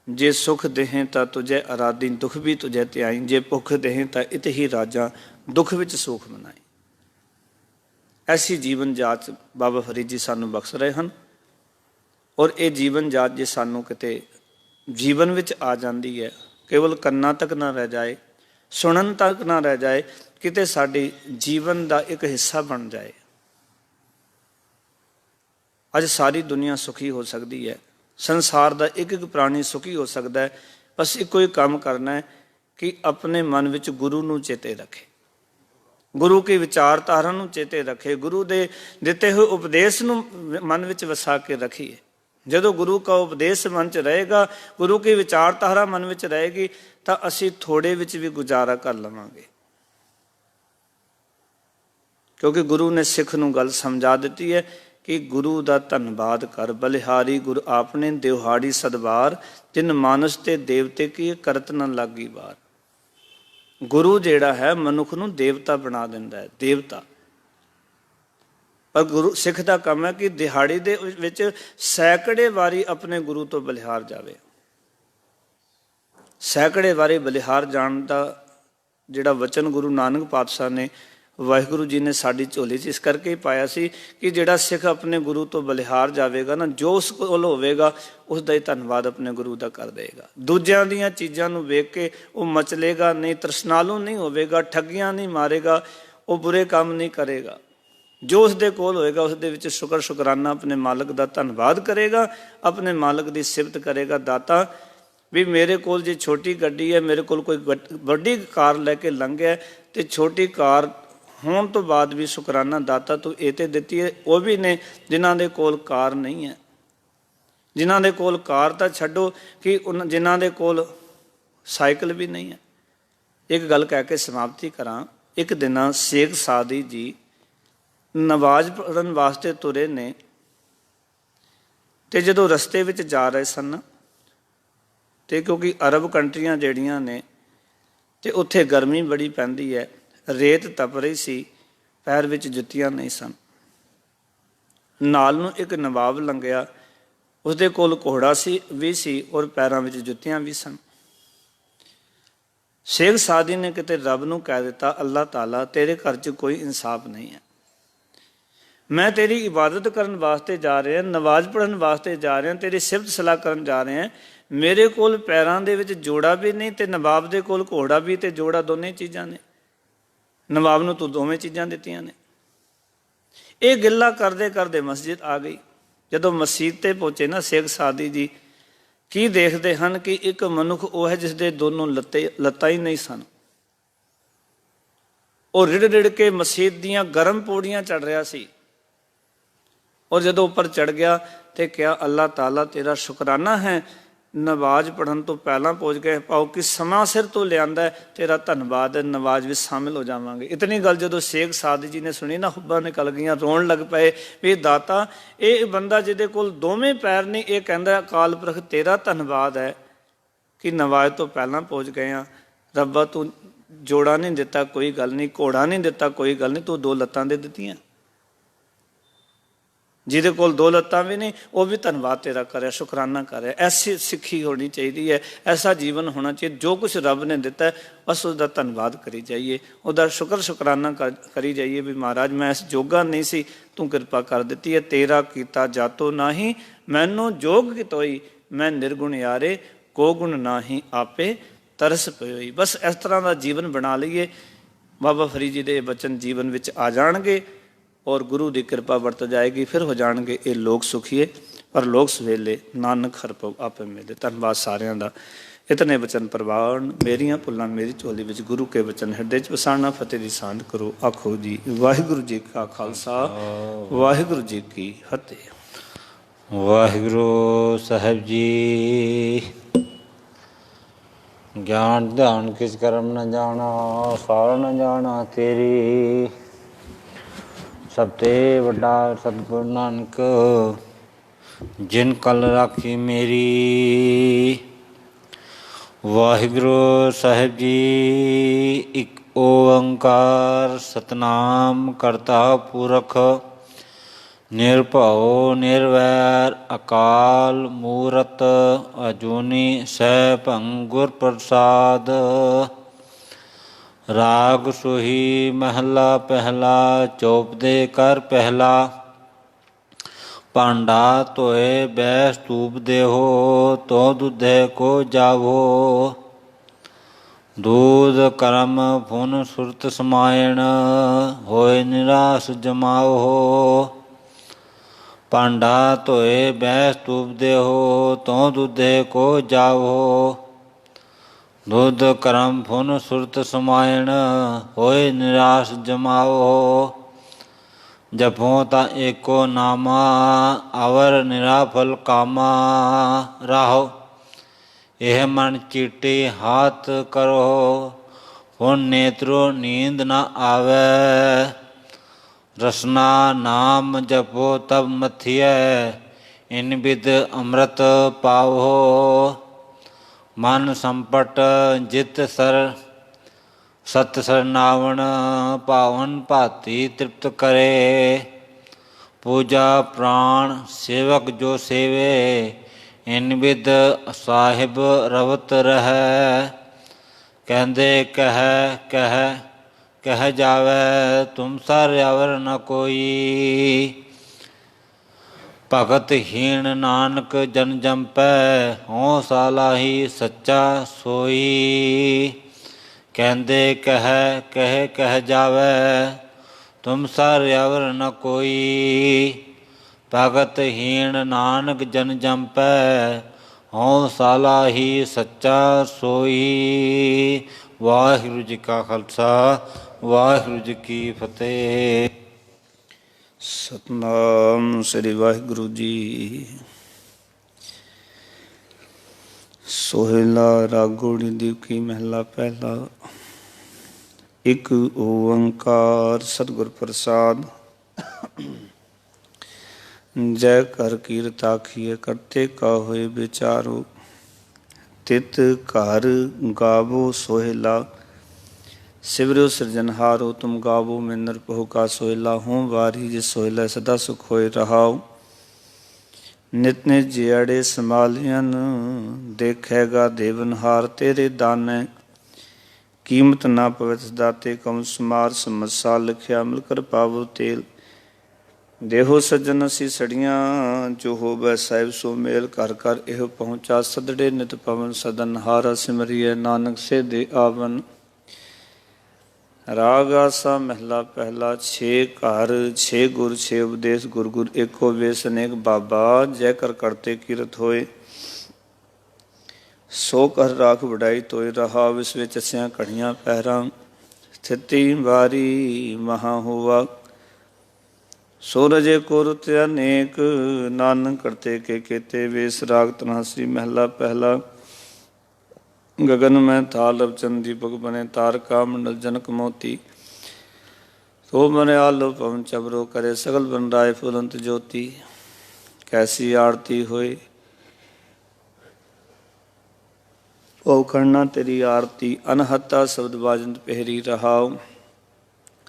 ਜੇ ਸੁਖ ਦੇहें ਤਾਂ ਤੁਝੇ ਅਰਾਧੀ, ਦੁੱਖ ਵੀ ਤੁਝੇ ਧਿਆਈ, ਜੇ ਭੁੱਖ ਦੇहें ਤਾਂ ਇਤ ਹੀ ਰਾਜਾਂ, ਦੁੱਖ ਵਿੱਚ ਸੁਖ ਮਨਾਈ। ਐਸੀ ਜੀਵਨ ਜਾਚ ਬਾਬਾ ਫਰੀਦ ਜੀ ਸਾਨੂੰ ਬਖਸ਼ ਰਹੇ ਹਨ। ਔਰ ਇਹ ਜੀਵਨ ਜਾਚ ਜੇ ਸਾਨੂੰ ਕਿਤੇ ਜੀਵਨ ਵਿੱਚ ਆ ਜਾਂਦੀ ਹੈ, ਕੇਵਲ ਕੰਨਾਂ ਤੱਕ ਨਾ ਰਹਿ ਜਾਏ, ਸੁਣਨ ਤੱਕ ਨਾ ਰਹਿ ਜਾਏ, ਕਿਤੇ ਸਾਡੀ ਜੀਵਨ ਦਾ ਇੱਕ ਹਿੱਸਾ ਬਣ ਜਾਏ, ਅੱਜ ਸਾਰੀ ਦੁਨੀਆ ਸੁਖੀ ਹੋ ਸਕਦੀ ਹੈ। ਸੰਸਾਰ ਦਾ ਇੱਕ ਇੱਕ ਪ੍ਰਾਣੀ ਸੁਖੀ ਹੋ ਸਕਦਾ ਹੈ। ਬਸ ਇੱਕੋ ਹੀ ਕੰਮ ਕਰਨਾ ਹੈ ਕਿ ਆਪਣੇ ਮਨ ਵਿੱਚ ਗੁਰੂ ਨੂੰ ਚੇਤੇ ਰੱਖੇ, ਗੁਰੂ ਕੀ ਵਿਚਾਰਧਾਰਾ ਨੂੰ ਚੇਤੇ ਰੱਖੇ, ਗੁਰੂ ਦੇ ਦਿੱਤੇ ਹੋਏ ਉਪਦੇਸ਼ ਨੂੰ ਮਨ ਵਿੱਚ ਵਸਾ ਕੇ ਰੱਖੀਏ। ਜਦੋਂ ਗੁਰੂ ਦਾ ਉਪਦੇਸ਼ ਮਨ 'ਚ ਰਹੇਗਾ, ਗੁਰੂ ਕੀ ਵਿਚਾਰਧਾਰਾ ਮਨ ਵਿੱਚ ਰਹੇਗੀ, ਤਾਂ ਅਸੀਂ ਥੋੜੇ ਵਿੱਚ ਵੀ ਗੁਜ਼ਾਰਾ ਕਰ ਲਵਾਂਗੇ, ਕਿਉਂਕਿ ਗੁਰੂ ਨੇ ਸਿੱਖ ਨੂੰ ਗੱਲ ਸਮਝਾ ਦਿੱਤੀ ਹੈ ਕਿ ਗੁਰੂ ਦਾ ਧੰਨਵਾਦ ਕਰ, ਬਲਿਹਾਰੀ ਗੁਰ ਆਪਣੇ ਦਿਹਾੜੀ ਸਦਵਾਰ, ਜਿਨ ਮਾਨਸ ਤੇ ਦੇਵਤੇ ਕੀ ਕਰਤ ਨਾ ਲਾਗੀ ਵਾਰ। ਗੁਰੂ ਜਿਹੜਾ ਹੈ ਮਨੁੱਖ ਨੂੰ ਦੇਵਤਾ ਬਣਾ ਦਿੰਦਾ ਹੈ, ਦੇਵਤਾ। ਪਰ ਗੁਰੂ ਸਿੱਖ ਦਾ ਕੰਮ ਹੈ ਕਿ ਦਿਹਾੜੀ ਦੇ ਵਿੱਚ ਸੈਂਕੜੇ ਵਾਰੀ ਆਪਣੇ ਗੁਰੂ ਤੋਂ ਬਲਿਹਾਰ ਜਾਵੇ। ਸੈਂਕੜੇ ਵਾਰੀ ਬਲਿਹਾਰ ਜਾਣ ਦਾ ਜਿਹੜਾ ਵਚਨ ਗੁਰੂ ਨਾਨਕ ਪਾਤਸ਼ਾਹ ਨੇ, ਵਾਹਿਗੁਰੂ ਜੀ ਨੇ ਸਾਡੀ ਝੋਲੀ 'ਚ ਇਸ ਕਰਕੇ ਹੀ ਪਾਇਆ ਸੀ ਕਿ ਜਿਹੜਾ ਸਿੱਖ ਆਪਣੇ ਗੁਰੂ ਤੋਂ ਬਲਿਹਾਰ ਜਾਵੇਗਾ ਨਾ, ਜੋ ਉਸ ਕੋਲ ਹੋਵੇਗਾ ਉਸ ਦਾ ਹੀ ਧੰਨਵਾਦ ਆਪਣੇ ਗੁਰੂ ਦਾ ਕਰ ਦੇਗਾ। ਦੂਜਿਆਂ ਦੀਆਂ ਚੀਜ਼ਾਂ ਨੂੰ ਵੇਖ ਕੇ ਉਹ ਮਚਲੇਗਾ ਨਹੀਂ, ਤ੍ਰਿਸ਼ਨਾਲੂ ਨਹੀਂ ਹੋਵੇਗਾ, ਠੱਗੀਆਂ ਨਹੀਂ ਮਾਰੇਗਾ, ਉਹ ਬੁਰੇ ਕੰਮ ਨਹੀਂ ਕਰੇਗਾ। ਜੋ ਉਸ ਦੇ ਕੋਲ ਹੋਏਗਾ ਉਸ ਦੇ ਵਿੱਚ ਸ਼ੁਕਰ ਸ਼ੁਕਰਾਨਾ ਆਪਣੇ ਮਾਲਕ ਦਾ ਧੰਨਵਾਦ ਕਰੇਗਾ, ਆਪਣੇ ਮਾਲਕ ਦੀ ਸਿਫਤ ਕਰੇਗਾ। ਦਾਤਾ ਵੀ ਮੇਰੇ ਕੋਲ ਜੇ ਛੋਟੀ ਗੱਡੀ ਹੈ, ਮੇਰੇ ਕੋਲ ਕੋਈ ਵੱਡੀ ਕਾਰ ਲੈ ਕੇ ਲੰਘਿਆ, ਤੇ ਛੋਟੀ ਕਾਰ ਹੋਣ ਤੋਂ ਬਾਅਦ ਵੀ ਸ਼ੁਕਰਾਨਾ ਦਾਤਾ ਤੂੰ ਇਹ ਤੇ ਦਿੱਤੀ ਹੈ। ਉਹ ਵੀ ਨੇ ਜਿਨ੍ਹਾਂ ਦੇ ਕੋਲ ਕਾਰ ਨਹੀਂ ਹੈ, ਜਿਨ੍ਹਾਂ ਦੇ ਕੋਲ ਕਾਰ ਤਾਂ ਛੱਡੋ ਕਿ ਜਿਨ੍ਹਾਂ ਦੇ ਕੋਲ ਸਾਈਕਲ ਵੀ ਨਹੀਂ ਹੈ। ਇੱਕ ਗੱਲ ਕਹਿ ਕੇ ਸਮਾਪਤੀ ਕਰਾਂ। ਇੱਕ ਦਿਨ ਸ਼ੇਖ ਸਾਦੀ ਜੀ ਨਵਾਜ਼ ਪੜ੍ਹਨ ਵਾਸਤੇ ਤੁਰੇ ਨੇ, ਤੇ ਜਦੋਂ ਰਸਤੇ ਵਿੱਚ ਜਾ ਰਹੇ ਸਨ, ਤੇ ਕਿਉਂਕਿ ਅਰਬ ਕੰਟਰੀਆਂ ਜਿਹੜੀਆਂ ਨੇ, ਤੇ ਉੱਥੇ ਗਰਮੀ ਬੜੀ ਪੈਂਦੀ ਹੈ, ਰੇਤ ਤਪ ਰਹੀ ਸੀ, ਪੈਰ ਵਿੱਚ ਜੁੱਤੀਆਂ ਨਹੀਂ ਸਨ। ਨਾਲ ਨੂੰ ਇੱਕ ਨਵਾਬ ਲੰਘਿਆ, ਉਸਦੇ ਕੋਲ ਘੋੜਾ ਵੀ ਸੀ ਔਰ ਪੈਰਾਂ ਵਿੱਚ ਜੁੱਤੀਆਂ ਵੀ ਸਨ। ਸ਼ੇਖ ਸਾਦੀ ਨੇ ਕਿਤੇ ਰੱਬ ਨੂੰ ਕਹਿ ਦਿੱਤਾ, ਅੱਲਾਹ ਤਾਲਾ ਤੇਰੇ ਘਰ 'ਚ ਕੋਈ ਇਨਸਾਫ ਨਹੀਂ ਹੈ, मैं तेरी इबादत करन वास्ते जा रहा, नमाज पढ़न वास्ते जा रहा, तेरी सिफत सलाह करन जा रहे हैं। मेरे कोल पैरां दे विच जोड़ा भी नहीं ते नवाब दे कोल घोड़ा भी ते जोड़ा, दोने चीज़ां ने। नवाब नूं तूं दोवें चीज़ां दित्तियां ने। ये गिल्ला करदे करदे मस्जिद आ गई। जदों मसीत ते पहुँचे ना शेख सादी जी, की देखते हैं कि एक मनुख वो है जिसके दोनों लत्तां ही नहीं सन। वो रिड़ रिड़ के मसीत दियां गर्म पौड़ियां चढ़ रहा सी। और जदों उपर चढ़ गया तो क्या अल्लाह ताला तेरा शुकराना है, नमाज पढ़न तो पहला पहुँच गए, पाओ कि समा सिर तो लिया तेरा धन्यवाद है, नमाज में शामिल हो जावांगे। इतनी गल जो शेख सादी जी ने सुनी ना, हुब्बां निकल गई, रोन लग पे भी दाता ये बंदा जिहदे कोल दोवें पैर नहीं, ये कहंदा अकाल पुरख तेरा धन्यवाद है कि नमाज तो पहला पहुँच गए हैं। रब्बा तू जोड़ा नहीं दिता कोई गल नहीं, घोड़ा नहीं दिता कोई गल नहीं, तू दो लत्तां दे दित्तियां। जिहदे कोल दो लत्तां भी नहीं वो भी धन्यवाद तेरा करे, शुकराना करे। ऐसी सिक्खी होनी चाहिए है, ऐसा जीवन होना चाहिए। जो कुछ रब ने दिता है बस उसका धन्यवाद करी जाइए, उसका शुकराना करी जाइए भी महाराज मैं इस जोगा नहीं सी, तू कृपा कर दी है, तेरा कीता जातो नाही, मैनू जोग कितोई, मैं निर्गुण यारे को गुण नाही आपे तरस पयोई। बस इस तरह का जीवन बना लीए, बाबा फरीद जी के बचन जीवन में आ जाएंगे और गुरु की कृपा बरत जाएगी, फिर हो जाएंगे ये लोग सुखीए पर लोग सवेले नानक हर पव आपे मिले। धन्यवाद सारिਆਂ ਦਾ। इतने बचन प्रवान मेरिया भुलां मेरी झोली विच गुरु के बचन हृदय च वसाना, फतेह दी सांझ करो। आखो जी वाहिगुरू जी का खालसा वाहिगुरू जी की फतेह। वाहिगुरू साहिब जी। ज्ञान ध्यान किस कर्म न जाना, सार न जाना तेरी, सब ते वड्डा सतगुरु नानक जिन कल राखी मेरी। वाहिगुरू साहिब जी। एक ओंकार सतनाम करता पुरख, निरभਉ निरवैर अकाल मूरत, अजूनी सैभं गुर प्रसाद। राग सोही महला पहला, चौपदे कर पहला, भांडा धोए बैस धूप देहो, तो दुधे को जावो। दूध करम फुन सुरत समायण, होए निराश जमाओ। भांडा धोए बैस धूप देहो, तो दुधे को जावो। दुध करम फुन सुरत समायण, होए निराश जमाओ। जपो ता एको नामा, अवर निराफल कामा। राहो यह मन चीटी हाथ करो, हुन नेत्रो नींद न आवे। रसना नाम जपो तब मथिय, इन बिद अमृत पाओ। मन संपट जित सर सत सरनावण, पावन भाती तृप्त करे। पूजा प्राण सेवक जो सेवे, इन बिद साहिब रवत रहे। कहंदे कह कह कह जावे, तुम सर अवर न कोई। भगत हीन नानक जन जंपै, हों सालाही सच्चा सोई। कहंदे कह कह जावे, तुम सर अवर न कोई। भगत हीन नानक जन जंपै, हों सालाही सच्चा सोई। वाहिगुरू जी का खालसा वाहिगुरू जी की फतेह। सतनाम श्री वाहिगुरू जी। सोहेला रागोड़ी दीव की महला पहला। एक ओंकार सतगुर प्रसाद। जय कर कीरत आखिए, करते का होए विचारो। तित घर गावो सोहेला, सिवरो सिरजनहारो। तुम गावो में नरपहु का सोहेला, हों वारी जिस सोहेला सदा सुख होए रहाओ। नित नित जियाड़े संभालियन, देखेगा देवनहार तेरे दाने। कीमत ना पवित दाते, कम सुमार समसा लिखिया, मिलकर पावो तेल। ਦੇਹੋ ਸੱਜਣ ਅਸੀਂ ਸੜੀਆਂ, ਜੋ ਹੋਵੈ ਸਾਹਿਬ ਸੋ ਮੇਲ। ਘਰ ਘਰ ਇਹੋ ਪਹੁੰਚਾ, ਸਦੜੇ ਨਿਤ ਪਵਨ ਸਦਨ। ਹਾਰਾ ਸਿਮਰਿਐ ਨਾਨਕ ਸੇਧੇ ਆਵਨ। ਰਾਗ ਆਸਾ ਮਹਿਲਾ ਪਹਿਲਾ। ਛੇ ਘਰ ਛੇ ਗੁਰ ਛੇ ਉਪਦੇਸ਼, ਗੁਰ ਗੁਰ ਏਕੋ ਵੇਸ ਅਨੇਕ ਬਾਬਾ। ਜੈ ਕਰ ਕਰਤੇ ਕੀਰਤ ਹੋਏ, ਸੋ ਕਰ ਰਾਖ ਵਡਾਈ ਤੋਏ। ਰਹਾ ਵਿਸ ਵਿੱਚ ਅਸਿਆਂ ਘੜੀਆਂ ਪਹਿਰਾਂ, ਸਥਿਤੀ ਵਾਰੀ ਮਹਾ ਹੋਵਾ। ਸੋ ਰਜੇ ਕੋ ਰੁਤ ਅਨੇਕ, ਨਾਨਕ ਕਰਤੇ ਕੇ ਕੀਤੇ ਵੇਸ। ਰਾਗ ਧਨਾਸਰੀ ਮਹਿਲਾ ਪਹਿਲਾ। ਗगन में थाल रवचन दीपक बने, तारका मंडल जनक मोती। तो मने आलो पवन चबरो, करे सगल बन राय फुलंत ज्योति। कैसी आरती होए ओ करना तेरी आरती। अनहता शब्द बाजंत पहरी रहाओ।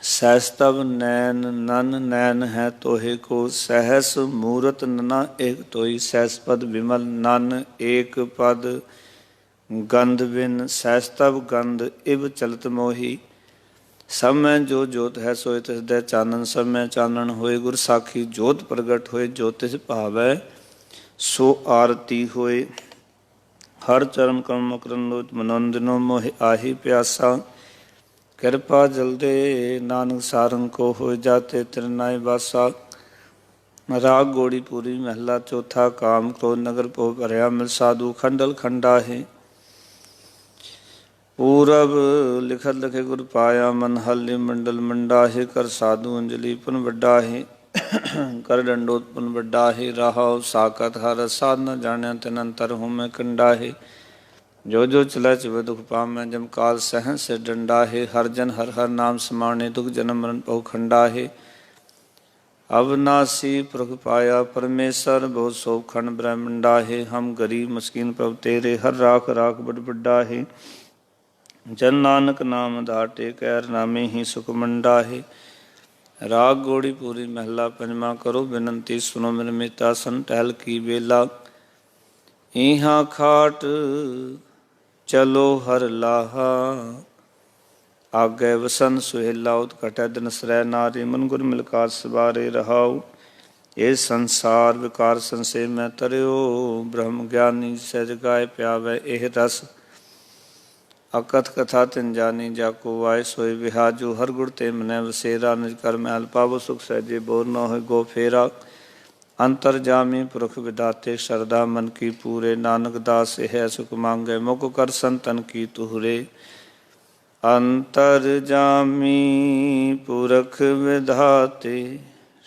सहस्तव नैन नन नैन है तोहे को, सहस मूरत नना एक तोई। सहस पद विमल नन एक पद, गंध बिन सहस्तव गंध इव चलत मोही। सब में जो जोत है सोए तिस दे चानन, सब में चानन होए। गुर साखी जोत प्रगट होए, जो तिस भावै सो आरती होए। हर चरण कम मकरन लोच, मनोंदिनो मोहि आही प्यासा। कृपा जल्दे नानक सारंग को, हो जाते तिरनाय बासा। राग गोड़ी पूरी महला चौथा। काम क्रोध नगर पो भरया मिल, साधु खंडल खंडा है। पूरब लिखत लिखे गुर पाया, मन हल्ली मंडल मंडा है। कर साधु अंजलि पुन बड्डा है, कर दंडोत पुन बड्डा है। राहाव साकत हर साध न जाने, तिन अंतर हूँ मैं कंडा है। जो जो चला चिव दुख पामै, जम काल सहन से डंडा है। हर जन हर हर नाम समाने, दुख जन्म मरण पहु खंडा है। अविनाशी प्रभु पाया परमेश्वर, बहुत सौ खंड ब्रह्मंडा है। हम गरीब मस्कीन प्रभु तेरे, हर राख राख बड़ बड्डा है। जन नानक नाम धाटे, कैर नामे ही सुख मंडा है। राग गोड़ी पूरी महला पंजवा। करो बिनती सुनो मेरे मिता, सन टहल की बेला। इहाँ खाट चलो हर लाहा, आगे वसन सुहेला। उत्कटै दिन सरै नारी, मन गुर मिलकार सवारे रहाओ। ये संसार विकार संशय में तरियो, ब्रह्म ज्ञानी सहज गाय प्यावै एह रस। अकथ कथा तिन जानी, जाको वाय सोय विहाजू। हर गुण ते मनै वसेरा, निज कर मैल पावो सुख सहजे। बोर न हो गो फेरा, अंतर जामी पुरख विदाते। शरदा मन की पूरे, नानक दास है सुख मांगे। मुख कर संतन की तुहरे, अंतर जामी पुरख विधाते।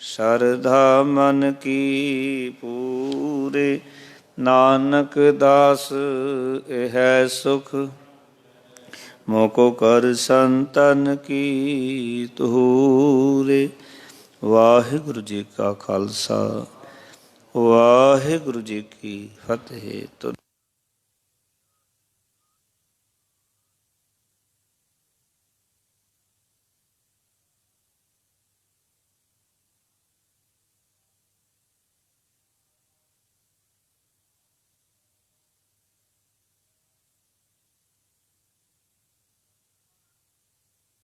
शरदा मन की पूरे, नानक दास है सुख मोको कर संतन की तूरे। वाहिगुरु जी का खालसा, वाहिगुरु जी की फतेह। तो